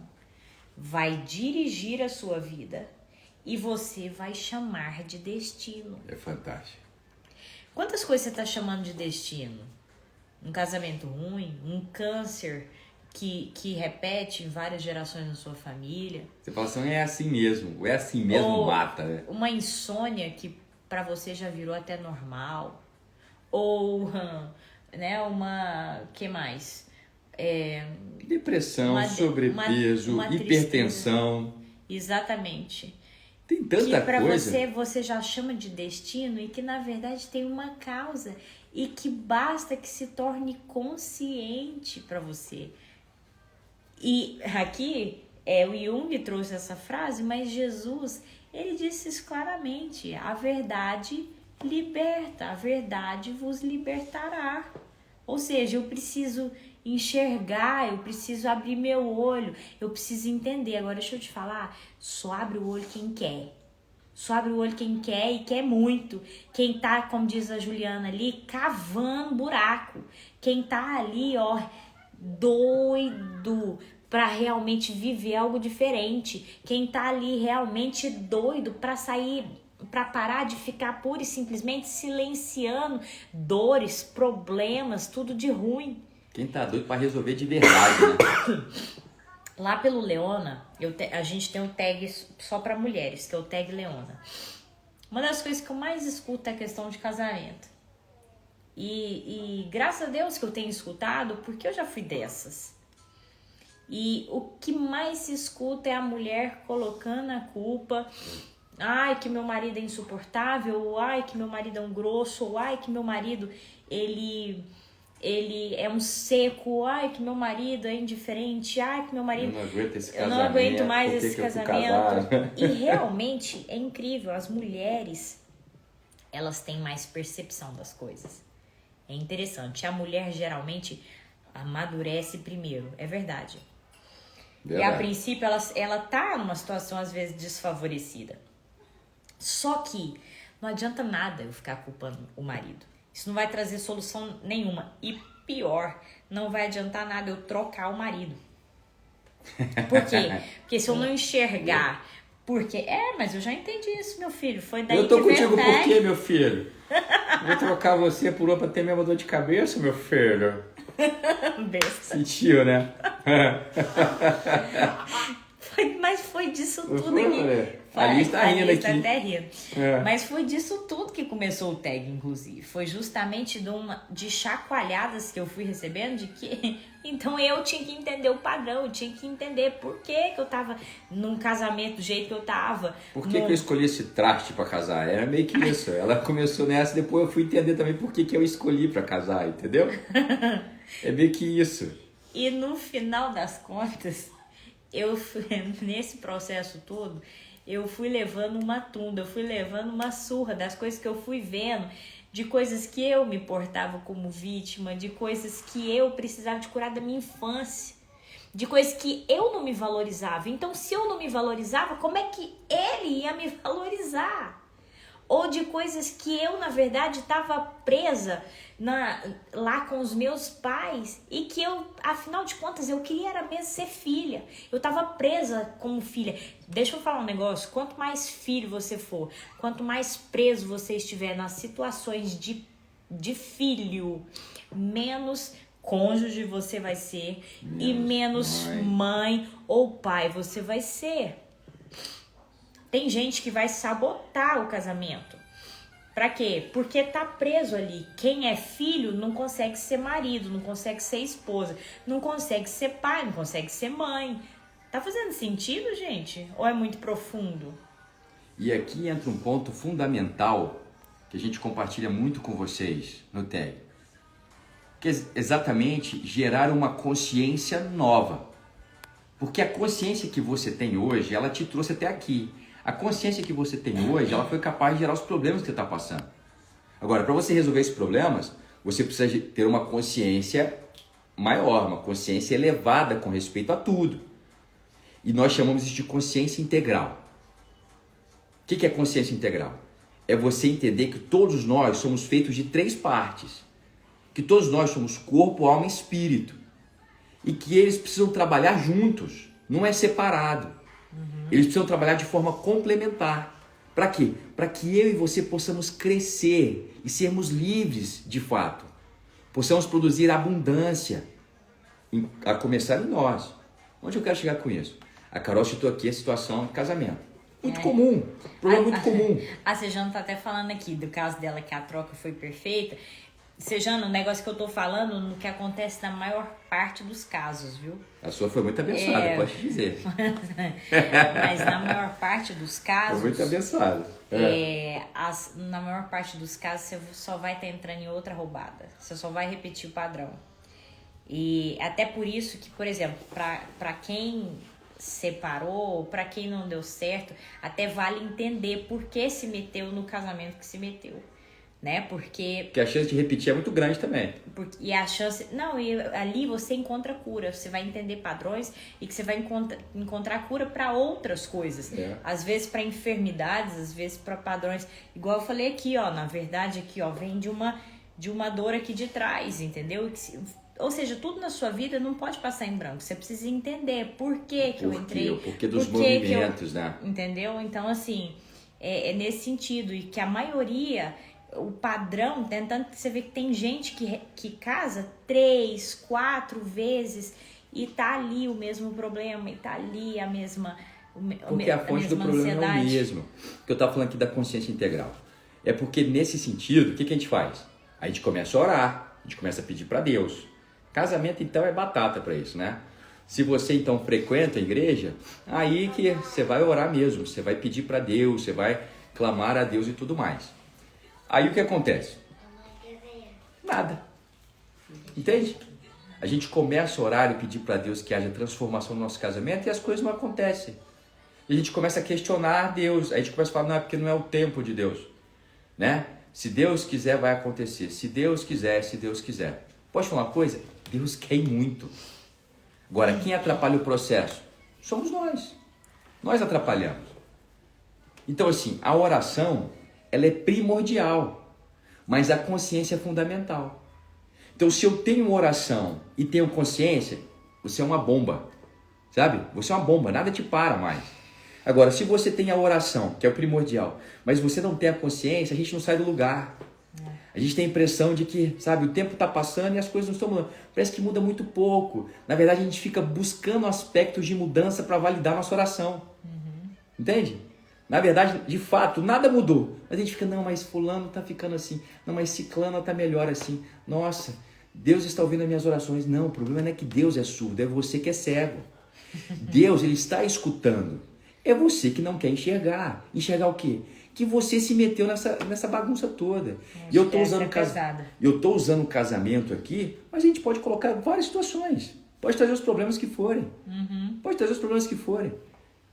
vai dirigir a sua vida e você vai chamar de destino. É fantástico. Quantas coisas você está chamando de destino? Um casamento ruim, um câncer que repete em várias gerações na sua família. Você fala assim, é assim mesmo, ou mata. Né? Uma insônia que para você já virou até normal. Ou, né, que mais? Depressão, sobrepeso, uma hipertensão. Exatamente. Tem tanta que pra coisa. Você já chama de destino e que na verdade tem uma causa e que basta que se torne consciente para você. E aqui o Jung trouxe essa frase, mas Jesus, ele disse isso claramente: a verdade liberta, a verdade vos libertará. Ou seja, eu preciso enxergar, eu preciso abrir meu olho, eu preciso entender. Agora deixa eu te falar, só abre o olho quem quer. Só abre o olho quem quer e quer muito. Quem tá, como diz a Juliana ali, cavando buraco. Quem tá ali, ó, doido para realmente viver algo diferente. Quem tá ali realmente doido para sair, para parar de ficar pura e simplesmente silenciando dores, problemas, tudo de ruim. Quem tá doido para resolver de verdade, né? Lá pelo Leona, a gente tem um tag só para mulheres, que é o tag Leona. Uma das coisas que eu mais escuto é a questão de casamento. E graças a Deus que eu tenho escutado, porque eu já fui dessas. E o que mais se escuta é a mulher colocando a culpa. Ai, que meu marido é insuportável, ou ai, que meu marido é um grosso, ou ai, que meu marido, ele é um seco, ai, que meu marido é indiferente, ai, que meu marido... Eu não aguento esse casamento. Eu não aguento mais esse casamento. E realmente é incrível, as mulheres, elas têm mais percepção das coisas. É interessante, a mulher geralmente amadurece primeiro, é verdade. E a princípio ela tá numa situação às vezes desfavorecida. Só que não adianta nada eu ficar culpando o marido. Isso não vai trazer solução nenhuma. E pior, não vai adiantar nada eu trocar o marido. Por quê? Porque se eu não enxergar... Porque, mas eu já entendi isso, meu filho. Foi daí eu tô que contigo veio, por quê, meu filho? Vou trocar você por outra pra ter mesma dor de cabeça, meu filho. Besta. Sentiu, né? Mas foi disso tudo Foi, aqui. olha, a Liz tá rindo Liz tá aqui. até rindo. É. Mas foi disso tudo que começou o tag, inclusive. Foi justamente de chacoalhadas que eu fui recebendo de que... Então eu tinha que entender o padrão, eu tinha que entender por que eu tava num casamento do jeito que eu tava. Por que eu escolhi esse traste pra casar? Era meio que isso. Ela começou nessa, depois eu fui entender também por que eu escolhi pra casar, entendeu? É meio que isso. E no final das contas, eu fui, nesse processo todo, eu fui levando uma tunda, eu fui levando uma surra das coisas que eu fui vendo, de coisas que eu me portava como vítima, de coisas que eu precisava de curar da minha infância, de coisas que eu não me valorizava. Então, se eu não me valorizava, como é que ele ia me valorizar? Ou de coisas que eu, na verdade, estava presa lá com os meus pais e que eu, afinal de contas, eu queria era mesmo ser filha. Eu estava presa como filha. Deixa eu falar um negócio, quanto mais filho você for, quanto mais preso você estiver nas situações de filho, menos cônjuge você vai ser e menos mãe ou pai você vai ser. Tem gente que vai sabotar o casamento. Pra quê? Porque tá preso ali. Quem é filho não consegue ser marido, não consegue ser esposa, não consegue ser pai, não consegue ser mãe. Tá fazendo sentido, gente? Ou é muito profundo? E aqui entra um ponto fundamental que a gente compartilha muito com vocês no TAG. Que é exatamente gerar uma consciência nova. Porque a consciência que você tem hoje, ela te trouxe até aqui. A consciência que você tem hoje, ela foi capaz de gerar os problemas que você está passando. Agora, para você resolver esses problemas, você precisa ter uma consciência maior, uma consciência elevada com respeito a tudo. E nós chamamos isso de consciência integral. O que é consciência integral? É você entender que todos nós somos feitos de 3 partes. Que todos nós somos corpo, alma e espírito. E que eles precisam trabalhar juntos, não é separado. Eles precisam trabalhar de forma complementar. Para quê? Para que eu e você possamos crescer e sermos livres de fato. Possamos produzir abundância, a começar em nós. Onde eu quero chegar com isso? A Carol citou aqui a situação de casamento. Muito comum, problema muito comum. A Sejana tá até falando aqui do caso dela que a troca foi perfeita. Sejana, o negócio que eu tô falando no que acontece na maior parte dos casos, viu? A sua foi muito abençoada, pode dizer. Mas na maior parte dos casos... Foi muito abençoada. Na maior parte dos casos, você só vai estar entrando em outra roubada. Você só vai repetir o padrão. E até por isso que, por exemplo, para quem separou, para quem não deu certo, até vale entender por que se meteu no casamento que se meteu. Né? Porque a chance de repetir é muito grande também. E a chance... Não, e ali você encontra cura. Você vai entender padrões e que você vai encontrar cura para outras coisas. Às vezes para enfermidades, às vezes para padrões. Igual eu falei aqui, ó. Na verdade, aqui, ó, vem de uma dor aqui de trás, entendeu? Ou seja, tudo na sua vida não pode passar em branco. Você precisa entender por que eu entrei. O porquê dos movimentos, né? Entendeu? Então, assim, é nesse sentido. E que a maioria... O padrão, tentando que você vê que tem gente que casa 3, 4 vezes e tá ali o mesmo problema, e tá ali a mesma porque a fonte do problema é o mesmo. O que eu tava falando aqui da consciência integral. É porque nesse sentido, o que a gente faz? A gente começa a orar, a gente começa a pedir para Deus. Casamento, então, é batata para isso, né? Se você, então, frequenta a igreja, aí que você vai orar mesmo, você vai pedir para Deus, você vai clamar a Deus e tudo mais. Aí o que acontece? Nada. Entende? A gente começa a orar e pedir para Deus que haja transformação no nosso casamento e as coisas não acontecem. E a gente começa a questionar Deus. Aí a gente começa a falar, não, é porque não é o tempo de Deus. Né? Se Deus quiser, vai acontecer. Se Deus quiser, se Deus quiser. Posso falar uma coisa? Deus quer muito. Agora, quem atrapalha o processo? Somos nós. Nós atrapalhamos. Então, assim, a oração... ela é primordial, mas a consciência é fundamental. Então, se eu tenho oração e tenho consciência, você é uma bomba, sabe? Você é uma bomba, nada te para mais. Agora, se você tem a oração, que é o primordial, mas você não tem a consciência, a gente não sai do lugar. A gente tem a impressão de que, sabe, o tempo está passando e as coisas não estão mudando. Parece que muda muito pouco. Na verdade, a gente fica buscando aspectos de mudança para validar nossa oração. Entende? Na verdade, de fato, nada mudou. Mas a gente fica, não, mas fulano está ficando assim. Não, mas ciclano está melhor assim. Nossa, Deus está ouvindo as minhas orações. Não, o problema não é que Deus é surdo, é você que é cego. Deus, ele está escutando. É você que não quer enxergar. Enxergar o quê? Que você se meteu nessa bagunça toda. E eu estou usando o casamento aqui, mas a gente pode colocar várias situações. Pode trazer os problemas que forem. Pode trazer os problemas que forem.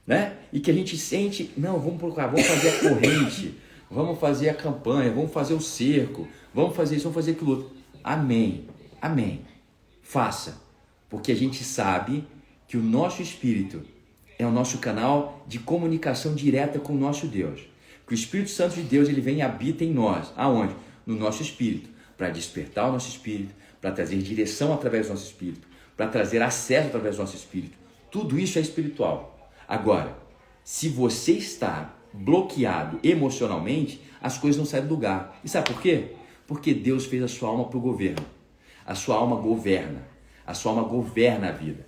Né? E que a gente sente, não, vamos fazer a corrente, vamos fazer a campanha, vamos fazer o cerco, vamos fazer isso, vamos fazer aquilo outro. Amém. Amém. Faça. Porque a gente sabe que o nosso espírito é o nosso canal de comunicação direta com o nosso Deus. Que o Espírito Santo de Deus, ele vem e habita em nós. Aonde? No nosso espírito. Para despertar o nosso espírito, para trazer direção através do nosso espírito, para trazer acesso através do nosso espírito. Tudo isso é espiritual. Agora, se você está bloqueado emocionalmente, as coisas não saem do lugar. E sabe por quê? Porque Deus fez a sua alma para o governo. A sua alma governa. A sua alma governa a vida.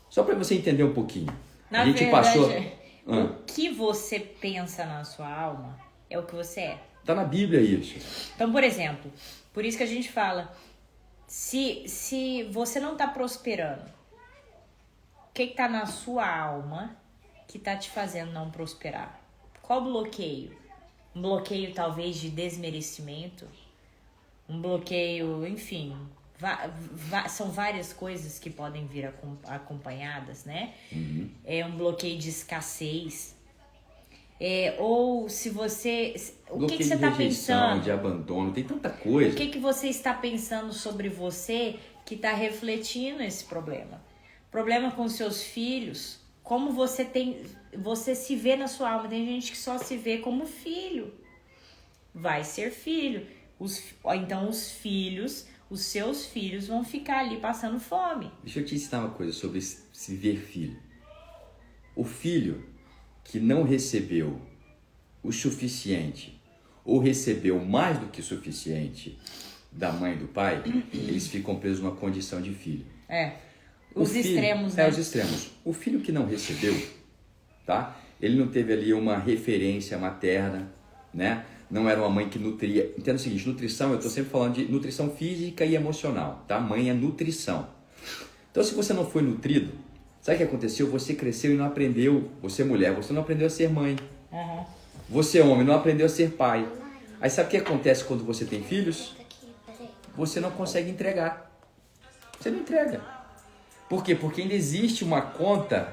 Só para você entender um pouquinho. Na verdade, o que você pensa na sua alma é o que você é. Está na Bíblia isso. Então, por exemplo, por isso que a gente fala, se você não está prosperando, o que está na sua alma que está te fazendo não prosperar? Qual bloqueio? Um bloqueio talvez de desmerecimento? Um bloqueio, enfim, são várias coisas que podem vir acompanhadas, né? É um bloqueio de escassez. Ou se você... O que você está pensando? De abandono, tem tanta coisa. O que você está pensando sobre você que está refletindo esse problema? Problema com seus filhos... Como você se vê na sua alma. Tem gente que só se vê como filho. Vai ser filho. Então os seus filhos vão ficar ali passando fome. Deixa eu te ensinar uma coisa sobre se ver filho. O filho que não recebeu o suficiente ou recebeu mais do que o suficiente da mãe e do pai, eles ficam presos numa condição de filho. Os extremos, né? Os extremos. O filho que não recebeu, tá? Ele não teve ali uma referência materna, né? Não era uma mãe que nutria. Entenda o seguinte, nutrição, eu estou sempre falando de nutrição física e emocional, tá? Mãe é nutrição. Então, se você não foi nutrido, sabe o que aconteceu? Você cresceu e não aprendeu, você mulher, você não aprendeu a ser mãe. Você homem, não aprendeu a ser pai. Aí sabe o que acontece quando você tem filhos? Você não consegue entregar. Você não entrega. Por quê? Porque ainda existe uma conta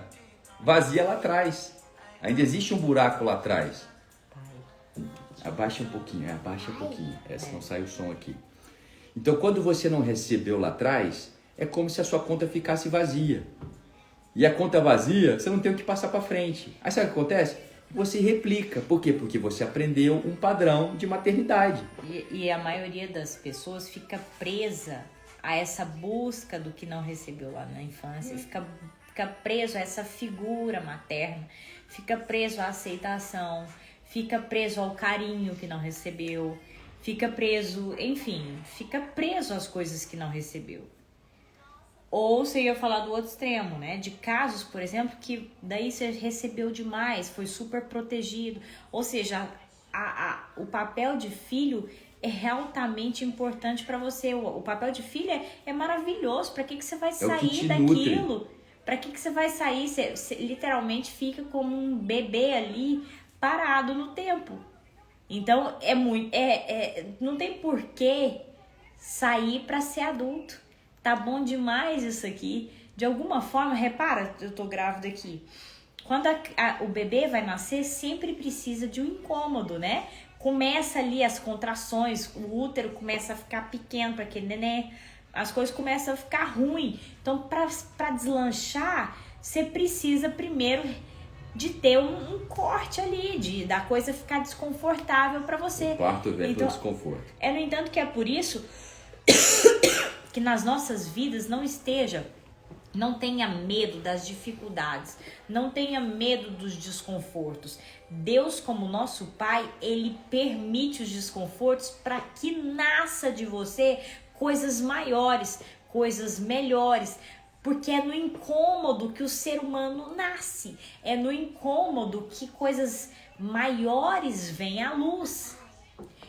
vazia lá atrás. Ainda existe um buraco lá atrás. Abaixa um pouquinho, senão sai o som aqui. Então, quando você não recebeu lá atrás, é como se a sua conta ficasse vazia. E a conta vazia, você não tem o que passar para frente. Aí sabe o que acontece? Você replica. Por quê? Porque você aprendeu um padrão de maternidade. E a maioria das pessoas fica presa a essa busca do que não recebeu lá na infância, fica preso a essa figura materna, fica preso à aceitação, fica preso ao carinho que não recebeu, fica preso, enfim, fica preso às coisas que não recebeu. Ou você ia falar do outro extremo, né? De casos, por exemplo, que daí você recebeu demais, foi super protegido, ou seja, o papel de filho é altamente importante para você. O papel de filho é maravilhoso. Para que você vai sair daquilo? Para que você vai sair? Você literalmente fica como um bebê ali parado no tempo. Então não tem porquê sair para ser adulto. Tá bom demais isso aqui. De alguma forma, repara, eu tô grávida aqui. Quando o bebê vai nascer, sempre precisa de um incômodo, né? Começa ali as contrações, o útero começa a ficar pequeno para aquele neném, as coisas começam a ficar ruim. Então, para deslanchar, você precisa primeiro de ter um corte ali, da coisa ficar desconfortável para você. O quarto vem do desconforto. No entanto, que é por isso que nas nossas vidas não esteja Não tenha medo das dificuldades, não tenha medo dos desconfortos. Deus, como nosso Pai, Ele permite os desconfortos para que nasça de você coisas maiores, coisas melhores. Porque é no incômodo que o ser humano nasce, é no incômodo que coisas maiores vêm à luz.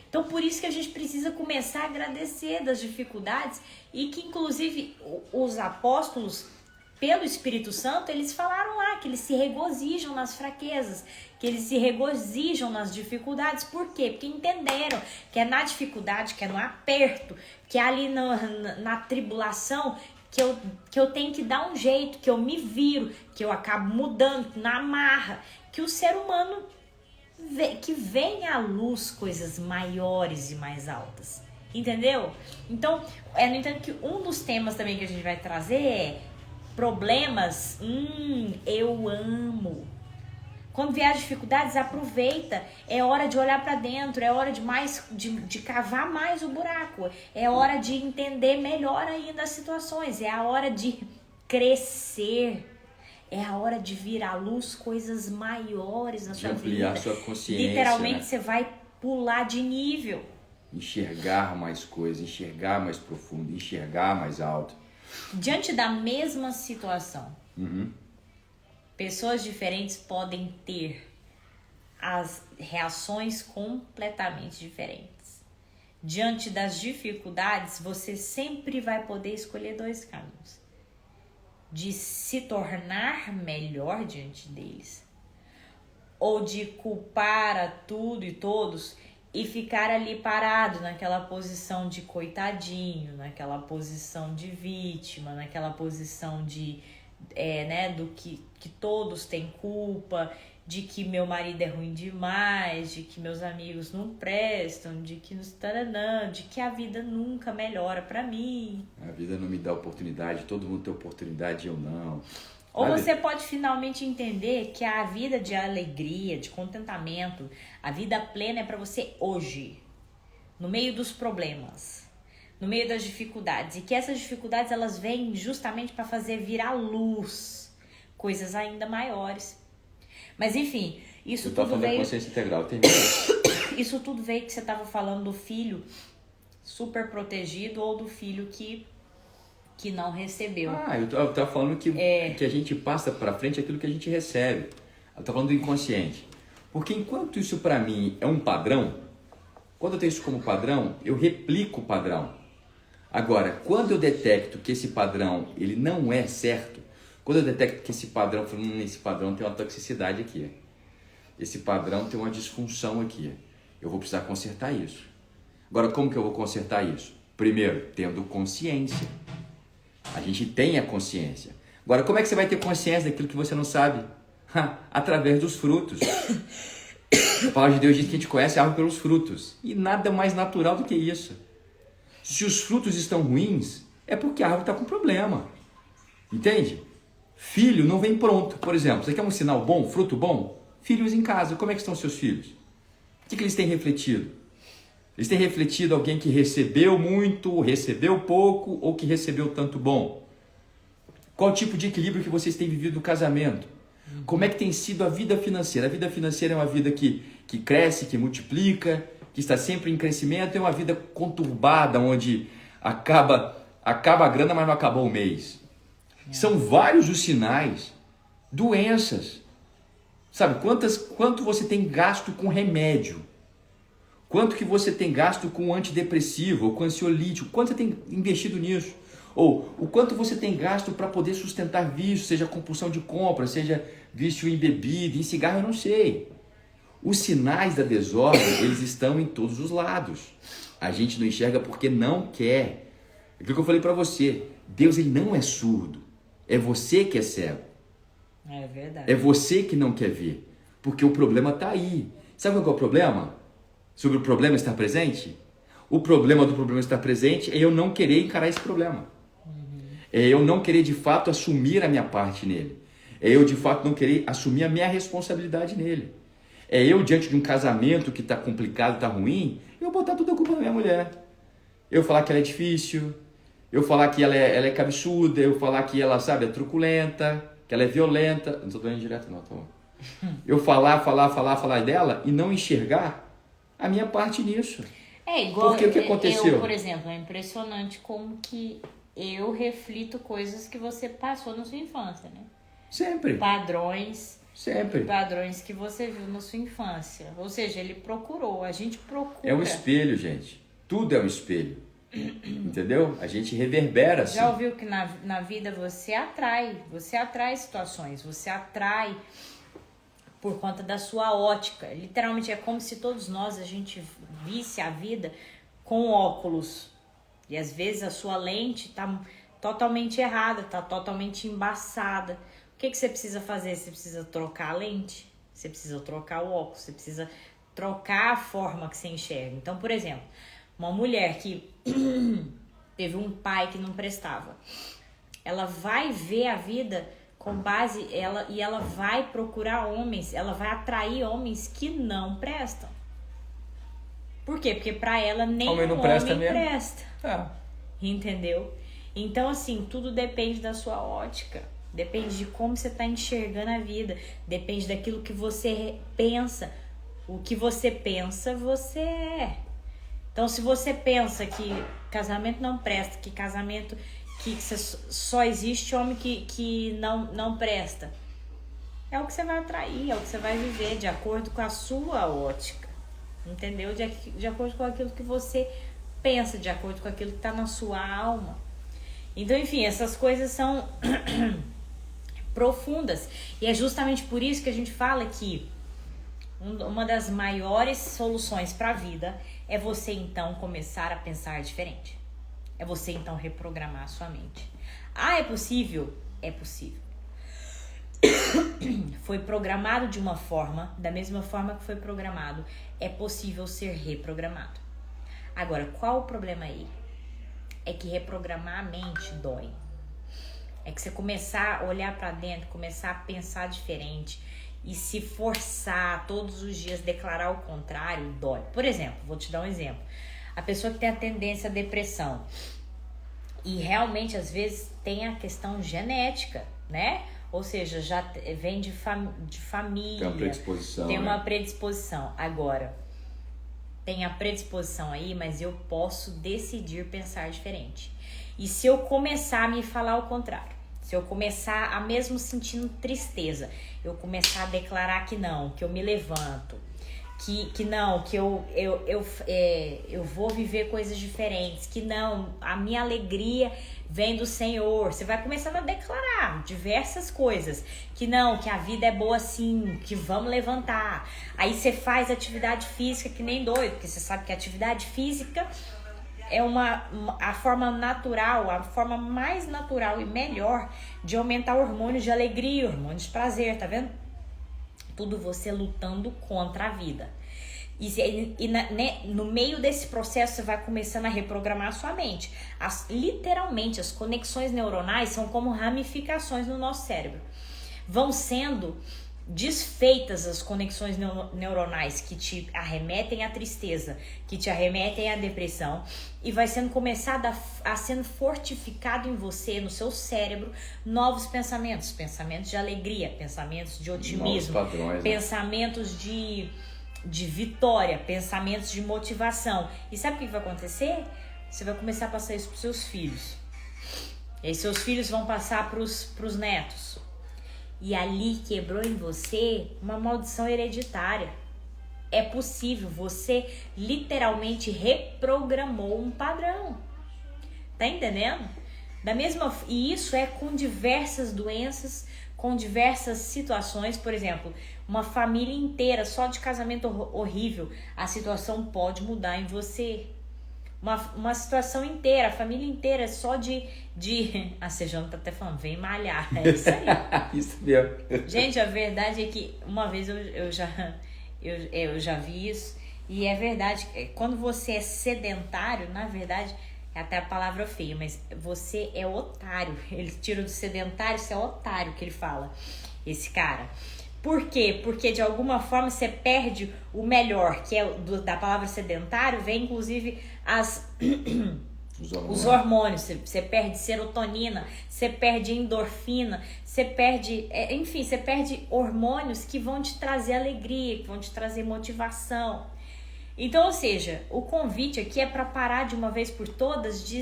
Então, por isso que a gente precisa começar a agradecer das dificuldades e que, inclusive, os apóstolos, pelo Espírito Santo, eles falaram lá que eles se regozijam nas fraquezas, que eles se regozijam nas dificuldades. Por quê? Porque entenderam que é na dificuldade, que é no aperto, que é ali na tribulação, que eu tenho que dar um jeito, que eu me viro, que eu acabo mudando na marra, que o ser humano que venha à luz coisas maiores e mais altas, entendeu? Então, no entanto, que um dos temas também que a gente vai trazer é problemas. Eu amo. Quando vier as dificuldades, aproveita. É hora de olhar para dentro, é hora de cavar mais o buraco, é hora de entender melhor ainda as situações, é a hora de crescer. É a hora de vir à luz coisas maiores na sua vida. De ampliar sua consciência. Literalmente, né? você vai pular de nível. Enxergar mais coisas, enxergar mais profundo, enxergar mais alto. Diante da mesma situação, pessoas diferentes podem ter as reações completamente diferentes. Diante das dificuldades, você sempre vai poder escolher dois caminhos: de se tornar melhor diante deles, ou de culpar a tudo e todos e ficar ali parado naquela posição de coitadinho, naquela posição de vítima, naquela posição de do que todos têm culpa, de que meu marido é ruim demais, de que meus amigos não prestam, de que de que a vida nunca melhora pra mim. A vida não me dá oportunidade, todo mundo tem oportunidade e eu não. Ou Sabe? você pode finalmente entender que a vida de alegria, de contentamento, a vida plena é pra você hoje, no meio dos problemas, no meio das dificuldades, e que essas dificuldades elas vêm justamente para fazer vir à luz coisas ainda maiores. Mas enfim, isso Você tá tudo falando da veio. consciência integral, tem medo. Isso tudo veio que você estava falando do filho super protegido ou do filho que não recebeu. Eu tava falando que a gente passa para frente aquilo que a gente recebe. Eu tava falando do inconsciente. Porque enquanto isso para mim é um padrão, quando eu tenho isso como padrão, eu replico o padrão. Agora, quando eu detecto que esse padrão ele não é certo, quando eu detecto que esse padrão tem uma toxicidade aqui, esse padrão tem uma disfunção aqui, eu vou precisar consertar isso. Agora, como que eu vou consertar isso? Primeiro, tendo consciência. A gente tem a consciência. Agora, como é que você vai ter consciência daquilo que você não sabe? Através dos frutos. A palavra de Deus diz que a gente conhece a árvore pelos frutos. E nada mais natural do que isso. Se os frutos estão ruins, é porque a árvore está com problema. Entende? Filho não vem pronto. Por exemplo, você quer um sinal bom, fruto bom? Filhos em casa. Como é que estão seus filhos? O que eles têm refletido? Eles têm refletido alguém que recebeu muito, recebeu pouco ou que recebeu tanto bom? Qual tipo de equilíbrio que vocês têm vivido no casamento? Como é que tem sido a vida financeira? A vida financeira é uma vida que cresce, que multiplica, que está sempre em crescimento, é uma vida conturbada, onde acaba a grana, mas não acabou o mês. São vários os sinais. Doenças. Sabe, quanto você tem gasto com remédio? Quanto que você tem gasto com antidepressivo ou com ansiolítico? Quanto você tem investido nisso? Ou o quanto você tem gasto para poder sustentar vício, seja compulsão de compra, seja vício em bebida, em cigarro, eu não sei. Os sinais da desordem, eles estão em todos os lados. A gente não enxerga porque não quer. É aquilo que eu falei para você. Deus, ele não é surdo. É você que é cego. É verdade. É você que não quer ver. Porque o problema está aí. Sabe qual é o problema? Sobre o problema estar presente? O problema do problema estar presente é eu não querer encarar esse problema. É eu não querer de fato assumir a minha parte nele. É eu de fato não querer assumir a minha responsabilidade nele. É eu diante de um casamento que está complicado, está ruim, eu botar toda a culpa na minha mulher. Eu falar que ela é difícil, Eu falar que ela é cabeçuda, eu falar que ela, sabe, é truculenta, que ela é violenta. Não tô dando direto não, tá bom. Eu falar dela e não enxergar a minha parte nisso. É igual Porque o que aconteceu? eu, por exemplo, é impressionante como que eu reflito coisas que você passou na sua infância, né? Sempre. Sempre. Padrões que você viu na sua infância. Ou seja, ele procurou, a gente procura. É um espelho, gente. Tudo é um espelho. Entendeu? A gente reverbera assim. Já ouviu que na vida você atrai situações, você atrai por conta da sua ótica. Literalmente é como se todos nós, a gente visse a vida com óculos. E às vezes a sua lente tá totalmente errada, tá totalmente embaçada. O que você precisa fazer? Você precisa trocar a lente, você precisa trocar o óculos, você precisa trocar a forma que você enxerga. Então, por exemplo, uma mulher que teve um pai que não prestava, ela vai ver a vida com base, ela vai procurar homens, ela vai atrair homens que não prestam. Por quê? Porque pra ela nenhum homem presta. Entendeu? Então, assim, tudo depende da sua ótica. Depende de como você tá enxergando a vida. Depende daquilo que você pensa. O que você pensa, você é. Então, se você pensa que casamento não presta, que casamento... que só existe homem que não presta, é o que você vai atrair, é o que você vai viver de acordo com a sua ótica, entendeu? De acordo com aquilo que você pensa, de acordo com aquilo que está na sua alma. Então, enfim, essas coisas são profundas, e é justamente por isso que a gente fala que uma das maiores soluções para a vida é você então começar a pensar diferente. É você então reprogramar a sua mente. Ah, é possível? É possível. Foi programado de uma forma, da mesma forma que foi programado, é possível ser reprogramado. Agora, qual o problema aí? É que reprogramar a mente dói. É que você começar a olhar pra dentro, começar a pensar diferente e se forçar todos os dias declarar o contrário, dói. Por exemplo, vou te dar um exemplo. A pessoa que tem a tendência à depressão e realmente às vezes tem a questão genética, né? Ou seja, já vem de família. Tem uma predisposição. Tem uma predisposição. Agora, tem a predisposição aí, mas eu posso decidir pensar diferente. E se eu começar a me falar o contrário, se eu começar a mesmo sentindo tristeza, eu começar a declarar que não, que eu me levanto, que não, que eu vou viver coisas diferentes, que não, a minha alegria vem do Senhor. Você vai começando a declarar diversas coisas, que não, que a vida é boa sim, que vamos levantar. Aí você faz atividade física que nem doido, porque você sabe que a atividade física é a forma natural, a forma mais natural e melhor de aumentar hormônios de alegria, hormônios de prazer, tá vendo? Tudo você lutando contra a vida. No meio desse processo, você vai começando a reprogramar a sua mente. Literalmente, as conexões neuronais são como ramificações no nosso cérebro. Vão sendo desfeitas as conexões neuronais que te arremetem à tristeza, que te arremetem à depressão, e vai sendo começado a sendo fortificado em você, no seu cérebro, novos pensamentos de alegria, pensamentos de otimismo, novos padrões, pensamentos de vitória, pensamentos de motivação. E sabe o que vai acontecer? Você vai começar a passar isso para os seus filhos. E aí seus filhos vão passar para os netos. E ali quebrou em você uma maldição hereditária. É possível, você literalmente reprogramou um padrão. Tá entendendo? E isso é com diversas doenças, com diversas situações. Por exemplo, uma família inteira só de casamento horrível, a situação pode mudar em você. Uma situação inteira, a família inteira só de... A Sejana tá até falando, vem malhar. É isso aí. Isso mesmo. Gente, a verdade é que uma vez eu já vi isso. E é verdade, quando você é sedentário, na verdade, é até a palavra feia, mas você é otário. Ele tira do sedentário, você é otário que ele fala, esse cara. Por quê? Porque de alguma forma você perde o melhor, que é da palavra sedentário, vem inclusive Os hormônios, você perde serotonina, você perde endorfina, você perde, enfim, você perde hormônios que vão te trazer alegria, que vão te trazer motivação. Então, ou seja, o convite aqui é para parar de uma vez por todas de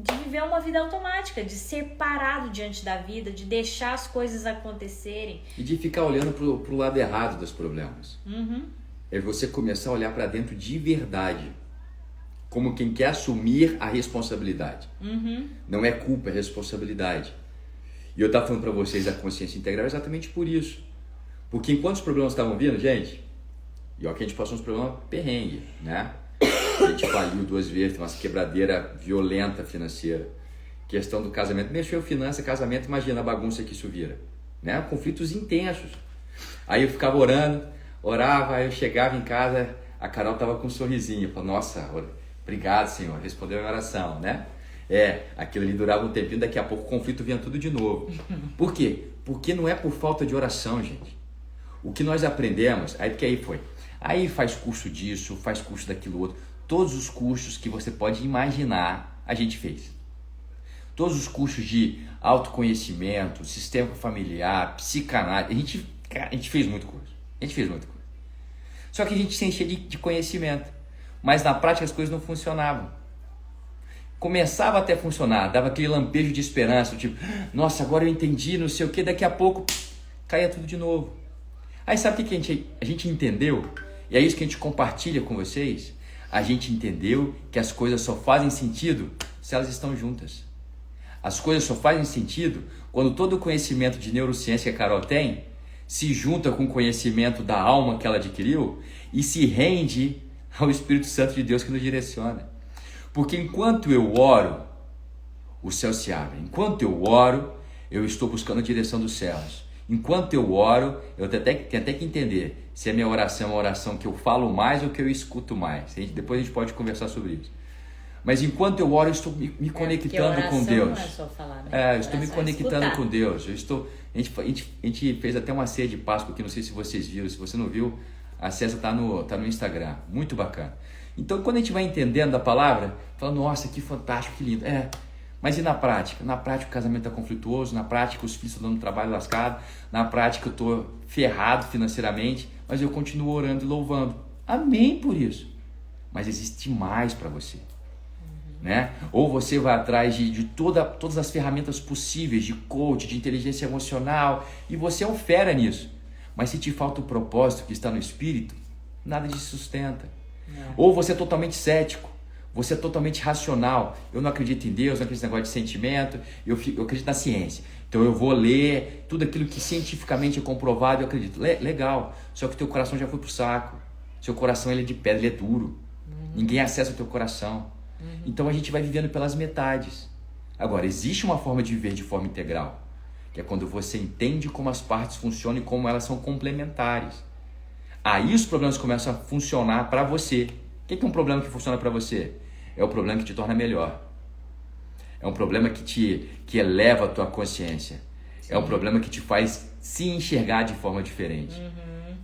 de viver uma vida automática, de ser parado diante da vida, de deixar as coisas acontecerem. E de ficar olhando pro lado errado dos problemas. Uhum. É você começar a olhar para dentro de verdade. Como quem quer assumir a responsabilidade. Uhum. Não é culpa, é responsabilidade. E eu estava falando para vocês a consciência integral exatamente por isso. Porque enquanto os problemas estavam vindo, gente, e ó, que a gente passou uns problemas perrengue, né? A gente faliu 2 vezes, tem uma quebradeira violenta financeira. Questão do casamento, mexeu finança, casamento, imagina a bagunça que isso vira. Né? Conflitos intensos. Aí eu ficava orava, aí eu chegava em casa, a Carol tava com um sorrisinho. Eu falava, nossa, obrigado, Senhor, respondeu a minha oração, né? Aquilo ali durava um tempinho, daqui a pouco o conflito vinha tudo de novo. Por quê? Porque não é por falta de oração, gente. O que nós aprendemos, aí faz curso disso, faz curso daquilo outro. Todos os cursos que você pode imaginar, a gente fez. Todos os cursos de autoconhecimento, sistema familiar, psicanálise, a gente fez muito curso. Só que a gente se enchia de conhecimento. Mas na prática as coisas não funcionavam. Começava até a funcionar, dava aquele lampejo de esperança, tipo, nossa, agora eu entendi, não sei o que, daqui a pouco caía tudo de novo. Aí sabe o que a gente entendeu? E é isso que a gente compartilha com vocês. A gente entendeu que as coisas só fazem sentido se elas estão juntas. As coisas só fazem sentido quando todo o conhecimento de neurociência que a Carol tem se junta com o conhecimento da alma que ela adquiriu e se rende ao Espírito Santo de Deus que nos direciona. Porque enquanto eu oro, os céus se abrem. Enquanto eu oro, eu estou buscando a direção dos céus. Enquanto eu oro, eu tenho até que entender se a minha oração é uma oração que eu falo mais ou que eu escuto mais. Depois a gente pode conversar sobre isso. Mas enquanto eu oro, eu estou me conectando com Deus. Não é só falar, né? Eu estou me conectando com Deus. A gente fez até uma ceia de Páscoa aqui, não sei se vocês viram. Se você não viu, acessa, tá no Instagram. Muito bacana. Então, quando a gente vai entendendo a palavra, fala, nossa, que fantástico, que lindo. Mas e na prática? Na prática o casamento está conflituoso, na prática os filhos estão dando trabalho lascado, na prática eu estou ferrado financeiramente, mas eu continuo orando e louvando. Amém por isso. Mas existe mais para você. Né? Ou você vai atrás de todas as ferramentas possíveis, de coach, de inteligência emocional, e você é um fera nisso. Mas se te falta o propósito que está no Espírito, nada te sustenta. Não. Ou você é totalmente cético. Você é totalmente racional. Eu não acredito em Deus, não acredito nesse negócio de sentimento, eu acredito na ciência. Então eu vou ler tudo aquilo que cientificamente é comprovado, eu acredito. Legal, só que o teu coração já foi pro saco. Seu coração ele é de pedra, ele é duro. Ninguém acessa o teu coração. Então a gente vai vivendo pelas metades. Agora, existe uma forma de viver de forma integral, que é quando você entende como as partes funcionam e como elas são complementares. Aí os problemas começam a funcionar para você. O que é um problema que funciona para você? É o problema que te torna melhor. É um problema que eleva a tua consciência. Sim. É um problema que te faz se enxergar de forma diferente.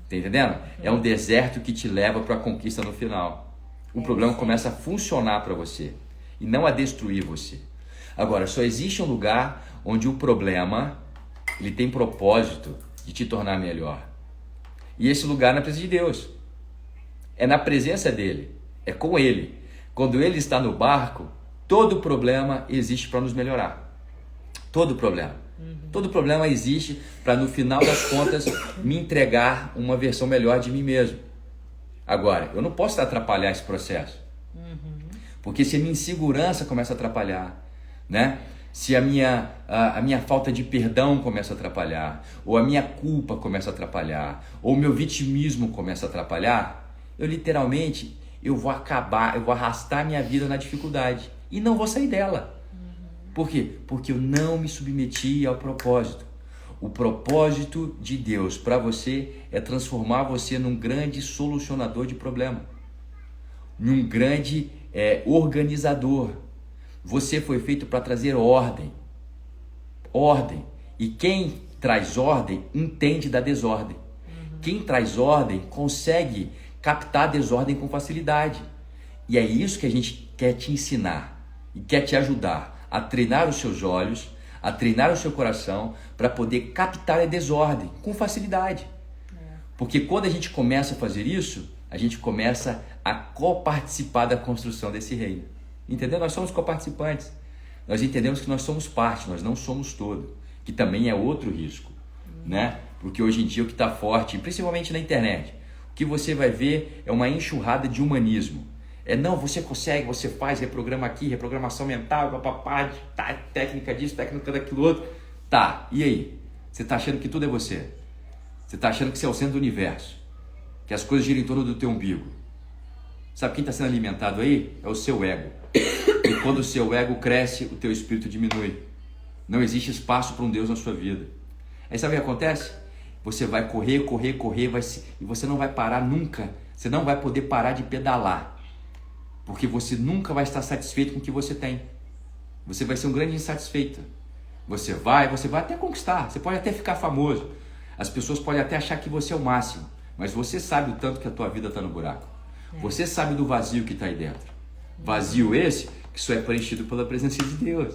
Tá entendendo? É um deserto que te leva para a conquista no final. O problema começa a funcionar para você e não a destruir você. Agora, só existe um lugar onde o problema ele tem propósito de te tornar melhor. E esse lugar é na presença de Deus. É na presença dele. É com ele. Quando ele está no barco, todo problema existe para nos melhorar. Todo problema. Todo problema existe para, no final das contas, me entregar uma versão melhor de mim mesmo. Agora, eu não posso atrapalhar esse processo. Porque se a minha insegurança começa a atrapalhar, né? Se a minha falta de perdão começa a atrapalhar, ou a minha culpa começa a atrapalhar, ou o meu vitimismo começa a atrapalhar, eu vou arrastar minha vida na dificuldade e não vou sair dela. Por quê? Porque eu não me submeti ao propósito. O propósito de Deus para você é transformar você num grande solucionador de problema, num grande organizador. Você foi feito para trazer ordem. Ordem. E quem traz ordem entende da desordem. Quem traz ordem consegue captar a desordem com facilidade. E é isso que a gente quer te ensinar e quer te ajudar a treinar os seus olhos, a treinar o seu coração para poder captar a desordem com facilidade. Porque quando a gente começa a fazer isso, a gente começa a coparticipar da construção desse reino. Entendeu? Nós somos coparticipantes. Nós entendemos que nós somos parte, nós não somos todo, que também é outro risco, né? Porque hoje em dia o que está forte, principalmente na internet, o que você vai ver é uma enxurrada de humanismo. Não, você consegue, você faz, reprograma aqui, reprogramação mental, papapá, técnica disso, técnica daquilo outro. Tá, e aí? Você está achando que tudo é você? Você está achando que você é o centro do universo? Que as coisas giram em torno do teu umbigo? Sabe quem está sendo alimentado aí? É o seu ego. E quando o seu ego cresce, o teu espírito diminui. Não existe espaço para um Deus na sua vida. Aí sabe o que acontece? Você vai correr, e você não vai parar nunca. Você não vai poder parar de pedalar. Porque você nunca vai estar satisfeito com o que você tem. Você vai ser um grande insatisfeito. Você vai até conquistar. Você pode até ficar famoso. As pessoas podem até achar que você é o máximo. Mas você sabe o tanto que a tua vida está no buraco. Você sabe do vazio que está aí dentro. Vazio esse que só é preenchido pela presença de Deus.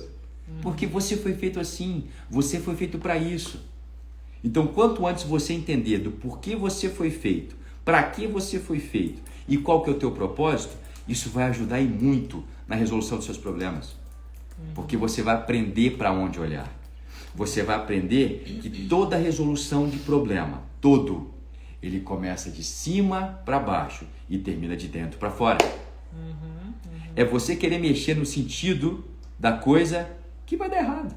Porque você foi feito assim. Você foi feito para isso. Então, quanto antes você entender do porquê você foi feito, para que você foi feito e qual que é o teu propósito, isso vai ajudar e muito na resolução dos seus problemas. Porque você vai aprender para onde olhar. Você vai aprender que toda resolução de problema, ele começa de cima para baixo e termina de dentro para fora. É você querer mexer no sentido da coisa que vai dar errado.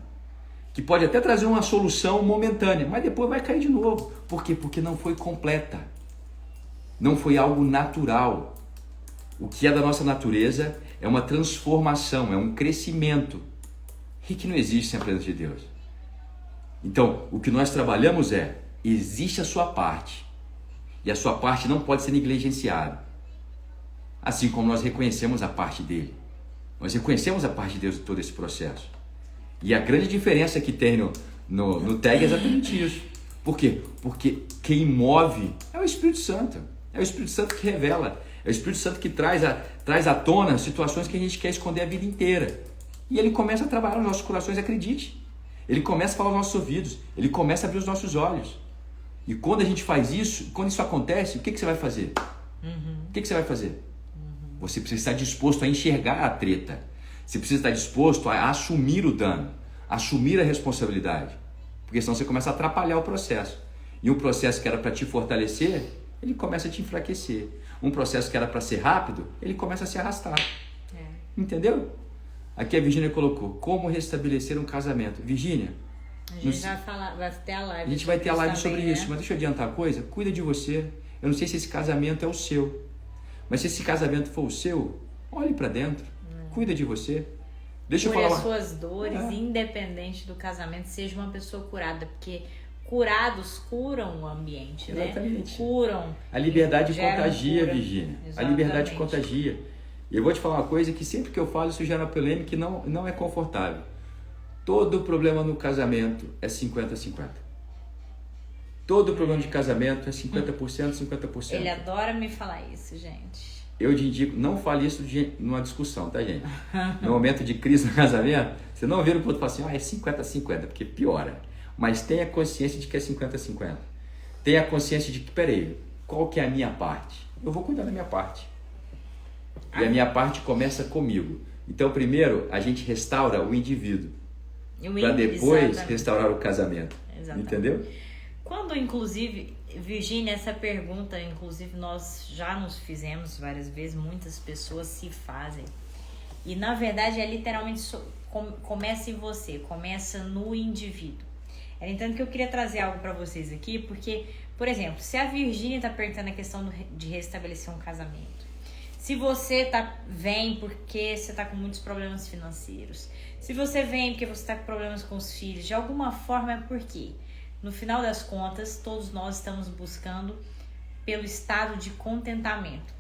Que pode até trazer uma solução momentânea, mas depois vai cair de novo. Por quê? Porque não foi completa. Não foi algo natural. O que é da nossa natureza é uma transformação, é um crescimento. E que não existe sem a presença de Deus. Então, o que nós trabalhamos existe a sua parte. E a sua parte não pode ser negligenciada. Assim como nós reconhecemos a parte dele. Nós reconhecemos a parte de Deus em todo esse processo. E a grande diferença que tem no TAG é exatamente isso. Por quê? Porque quem move é o Espírito Santo. É o Espírito Santo que revela. É o Espírito Santo que traz à tona situações que a gente quer esconder a vida inteira. E ele começa a trabalhar nos nossos corações, acredite. Ele começa a falar nos nossos ouvidos. Ele começa a abrir os nossos olhos. E quando a gente faz isso, quando isso acontece, o que você vai fazer? O que você vai fazer? Você precisa estar disposto a enxergar a treta. Você precisa estar disposto a assumir o dano, assumir a responsabilidade. Porque senão você começa a atrapalhar o processo. E um processo que era para te fortalecer, ele começa a te enfraquecer. Um processo que era para ser rápido, ele começa a se arrastar. Entendeu? Aqui a Virgínia colocou, como restabelecer um casamento. Virgínia, a gente vai ter a live. A gente vai ter a live sobre também, isso, mas deixa eu adiantar uma coisa. Cuida de você. Eu não sei se esse casamento é o seu. Mas se esse casamento for o seu, olhe para dentro. Cuida de você. Deixa eu falar. Cure as suas dores, independente do casamento, seja uma pessoa curada, porque curados curam o ambiente, Exatamente. Né? Curam. A liberdade contagia, cura. Virgínia. Exatamente. A liberdade contagia. E eu vou te falar uma coisa que sempre que eu falo isso gera polêmica e não é confortável. Todo problema no casamento é 50-50. Todo problema de casamento é 50%, 50%. Ele adora me falar isso, gente. Eu te indico, não fale isso numa discussão, tá, gente? No momento de crise no casamento, você não vira pro outro e fala assim, é 50-50, porque piora. Mas tenha consciência de que é 50-50. Tenha consciência de que, peraí, qual que é a minha parte? Eu vou cuidar da minha parte. E a minha parte começa comigo. Então, primeiro, a gente restaura o indivíduo. Para depois restaurar o casamento. Exatamente. Entendeu? Quando, inclusive, Virgínia, essa pergunta, inclusive, nós já nos fizemos várias vezes, muitas pessoas se fazem. E, na verdade, é literalmente começa em você, começa no indivíduo. Era então que eu queria trazer algo para vocês aqui, porque, por exemplo, se a Virgínia está perguntando a questão de restabelecer um casamento, se você vem porque você está com muitos problemas financeiros, se você vem porque você está com problemas com os filhos, de alguma forma é porque, no final das contas, todos nós estamos buscando pelo estado de contentamento,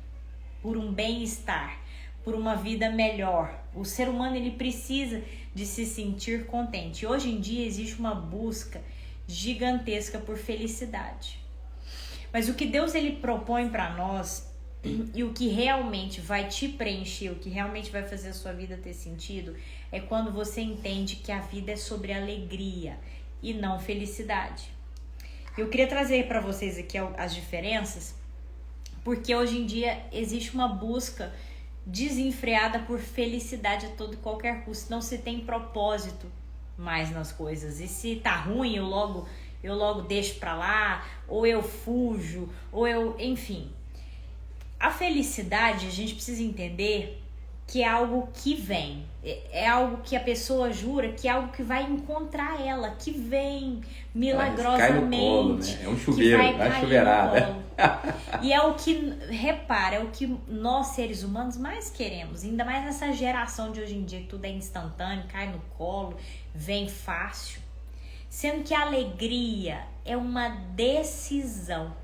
por um bem-estar, por uma vida melhor. O ser humano, ele precisa de se sentir contente. Hoje em dia existe uma busca gigantesca por felicidade. Mas o que Deus ele propõe para nós E o que realmente vai te preencher, o que realmente vai fazer a sua vida ter sentido, é quando você entende que a vida é sobre alegria e não felicidade. Eu queria trazer para vocês aqui as diferenças, porque hoje em dia existe uma busca desenfreada por felicidade a todo e qualquer custo. Não se tem propósito mais nas coisas. E se tá ruim, eu logo deixo pra lá, ou eu fujo, enfim. A felicidade, a gente precisa entender que é algo que vem. É algo que a pessoa jura que é algo que vai encontrar ela, que vem milagrosamente. Cai no colo, né? É um chuveiro, vai vai cair chuveirada. no colo. E é o que, repara, é o que nós seres humanos mais queremos. Ainda mais nessa geração de hoje em dia, que tudo é instantâneo, cai no colo, vem fácil. Sendo que a alegria é uma decisão.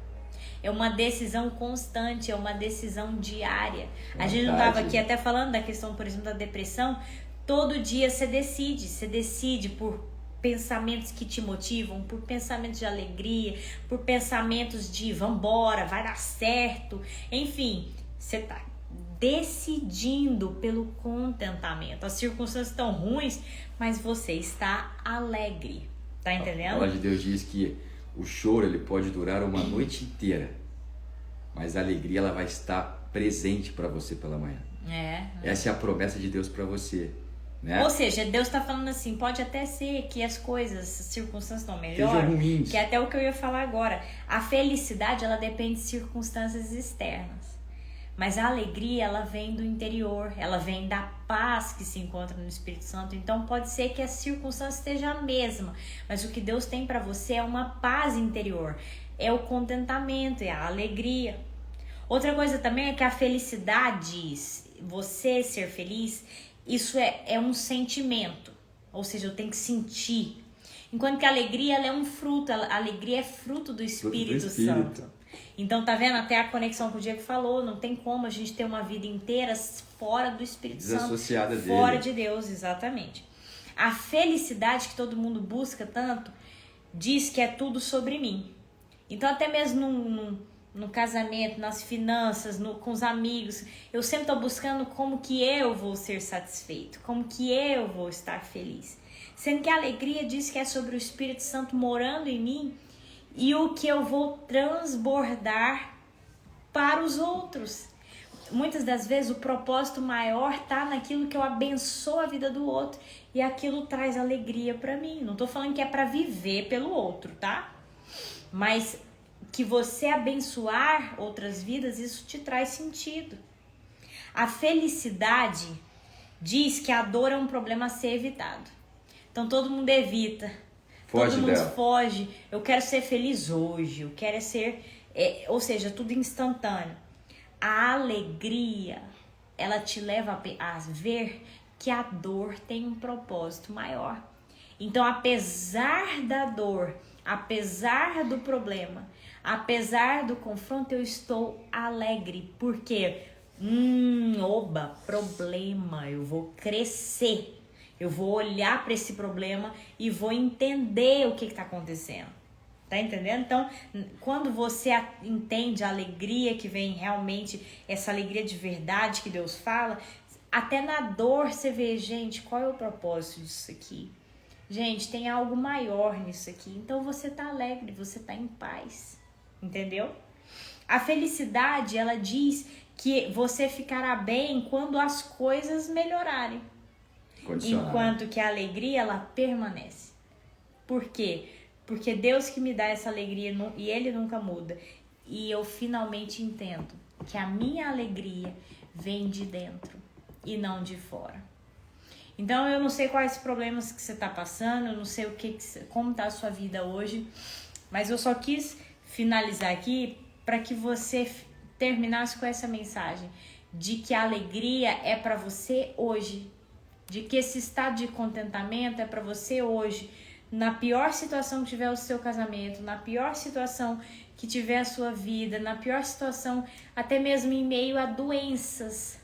É uma decisão constante, é uma decisão diária. A gente não estava aqui até falando da questão, por exemplo, da depressão. Todo dia você decide por pensamentos que te motivam, por pensamentos de alegria, por pensamentos de vambora, vai dar certo. Enfim, você está decidindo pelo contentamento. As circunstâncias estão ruins, mas você está alegre. Tá entendendo? A palavra de Deus diz que o choro ele pode durar uma noite inteira, mas a alegria ela vai estar presente para você pela manhã. Essa é a promessa de Deus para você, né? Ou seja, Deus está falando assim, pode até ser que as circunstâncias estão melhor, sejam ruins, que é até o que eu ia falar agora. A felicidade ela depende de circunstâncias externas. Mas a alegria, ela vem do interior, ela vem da paz que se encontra no Espírito Santo. Então pode ser que a circunstância esteja a mesma, mas o que Deus tem para você é uma paz interior, é o contentamento, é a alegria. Outra coisa também é que a felicidade, você ser feliz, isso é um sentimento, ou seja, eu tenho que sentir. Enquanto que a alegria ela é um fruto, a alegria é fruto do Espírito Santo. Então, tá vendo? Até a conexão com o Diego falou, não tem como a gente ter uma vida inteira fora do Espírito Santo, desassociada dele, fora de Deus, exatamente. A felicidade que todo mundo busca tanto, diz que é tudo sobre mim. Então, até mesmo no casamento, nas finanças, com os amigos, eu sempre tô buscando como que eu vou ser satisfeito, como que eu vou estar feliz. Sendo que a alegria diz que é sobre o Espírito Santo morando em mim, e o que eu vou transbordar para os outros. Muitas das vezes o propósito maior está naquilo que eu abençoo a vida do outro e aquilo traz alegria para mim. Não estou falando que é para viver pelo outro, tá? Mas que você abençoar outras vidas, isso te traz sentido. A felicidade diz que a dor é um problema a ser evitado. Então todo mundo evita. Todo mundo foge. Eu quero ser feliz hoje. Eu quero ser... ou seja, tudo instantâneo. A alegria, ela te leva a ver que a dor tem um propósito maior. Então, apesar da dor, apesar do problema, apesar do confronto, eu estou alegre. Por quê? Problema. Eu vou crescer. Eu vou olhar para esse problema e vou entender o que está acontecendo. Tá entendendo? Então, quando você entende a alegria que vem realmente, essa alegria de verdade que Deus fala, até na dor você vê, gente, qual é o propósito disso aqui? Gente, tem algo maior nisso aqui. Então você tá alegre, você tá em paz. Entendeu? A felicidade, ela diz que você ficará bem quando as coisas melhorarem. Enquanto que a alegria, ela permanece. Por quê? Porque Deus que me dá essa alegria e Ele nunca muda. E eu finalmente entendo que a minha alegria vem de dentro e não de fora. Então eu não sei quais problemas que você está passando, eu não sei como está a sua vida hoje, mas eu só quis finalizar aqui para que você terminasse com essa mensagem de que a alegria é para você hoje. De que esse estado de contentamento é para você hoje, na pior situação que tiver o seu casamento, na pior situação que tiver a sua vida, na pior situação, até mesmo em meio a doenças.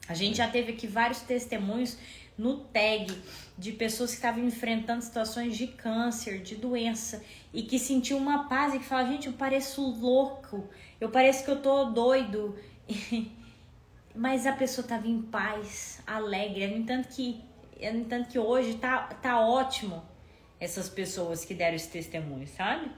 A gente já teve aqui vários testemunhos no tag de pessoas que estavam enfrentando situações de câncer, de doença, e que sentiam uma paz e que falam, gente, eu pareço louco, eu pareço que eu tô doido. Mas a pessoa estava em paz, alegre. No entanto que hoje tá ótimo essas pessoas que deram esse testemunho, sabe?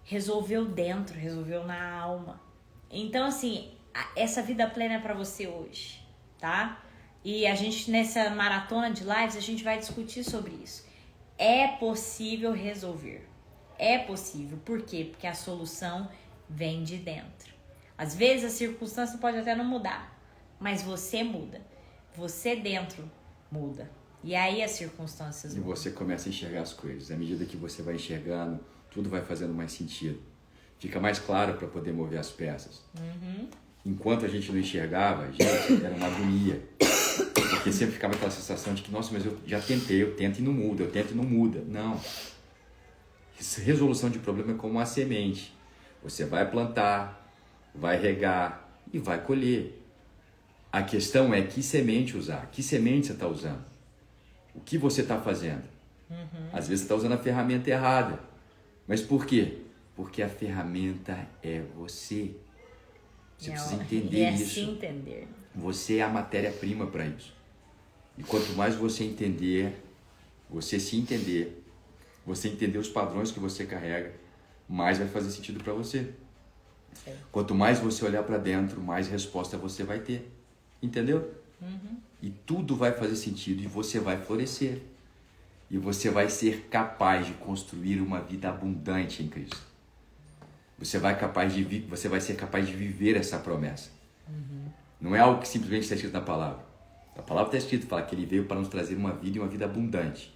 Resolveu dentro, resolveu na alma. Então, assim, essa vida plena é pra você hoje, tá? E a gente, nessa maratona de lives, a gente vai discutir sobre isso. É possível resolver. É possível. Por quê? Porque a solução vem de dentro. Às vezes a circunstância pode até não mudar, mas você muda. Você dentro muda. E aí as circunstâncias mudam. E você começa a enxergar as coisas. À medida que você vai enxergando, tudo vai fazendo mais sentido. Fica mais claro para poder mover as peças. Enquanto a gente não enxergava, gente, era uma agonia. Porque sempre ficava aquela sensação de que, nossa, mas eu já tentei, eu tento e não muda, eu tento e não muda. Não. Resolução de problema é como uma semente. Você vai plantar, vai regar e vai colher. A questão é que semente usar, que semente você está usando, o que você está fazendo. Às vezes você está usando a ferramenta errada. Mas por quê? Porque a ferramenta é você. Você precisa entender isso. Se entender. Você é a matéria-prima para isso. E quanto mais você entender, você se entender, você entender os padrões que você carrega, mais vai fazer sentido para você. Sim. Quanto mais você olhar para dentro, mais resposta você vai ter. Entendeu? E tudo vai fazer sentido e você vai florescer. E você vai ser capaz de construir uma vida abundante em Cristo. Você vai ser capaz de viver essa promessa. Não é algo que simplesmente está escrito na palavra. A palavra está escrito, fala que ele veio para nos trazer uma vida e uma vida abundante.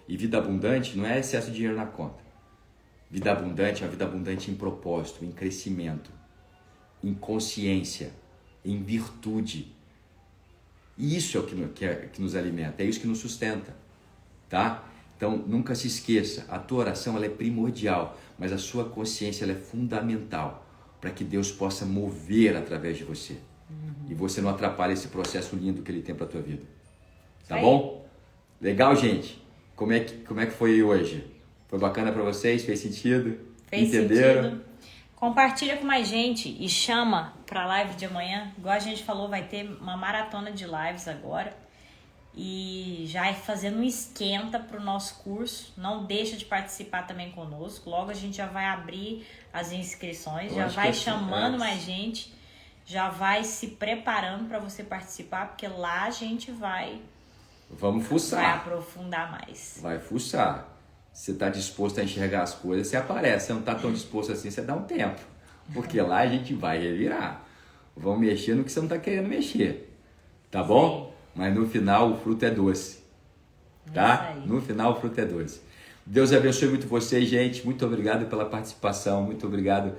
E vida abundante não é excesso de dinheiro na conta. Vida abundante é uma vida abundante em propósito, em crescimento, em consciência, em virtude. E isso é o que nos alimenta, é isso que nos sustenta. Tá? Então, nunca se esqueça, a tua oração ela é primordial, mas a sua consciência ela é fundamental para que Deus possa mover através de você. E você não atrapalha esse processo lindo que Ele tem para a tua vida. Tá bom? Legal, gente? Como é que foi hoje? Foi bacana para vocês? Fez sentido? Entenderam? Sentido. Compartilha com mais gente e chama para a live de amanhã. Igual a gente falou, vai ter uma maratona de lives agora. E já fazendo um esquenta para o nosso curso. Não deixa de participar também conosco. Logo a gente já vai abrir as inscrições, já vai chamando mais gente, já vai se preparando para você participar, porque lá a gente vai fuçar. Vai aprofundar mais. Vai fuçar. Você está disposto a enxergar as coisas, você aparece. Você não está tão disposto assim, você dá um tempo. Porque lá a gente vai revirar. Vamos mexer no que você não está querendo mexer. Tá bom? Sim. Mas no final o fruto é doce. Tá? No final o fruto é doce. Deus abençoe muito vocês, gente. Muito obrigado pela participação. Muito obrigado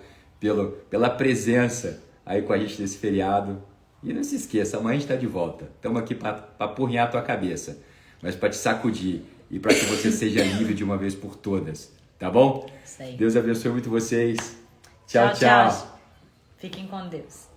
pela presença aí com a gente nesse feriado. E não se esqueça, amanhã a gente está de volta. Estamos aqui para apurrinhar a tua cabeça. Mas para te sacudir. E para que você seja livre de uma vez por todas. Tá bom? Isso aí. Deus abençoe muito vocês. Tchau, tchau. Fiquem com Deus.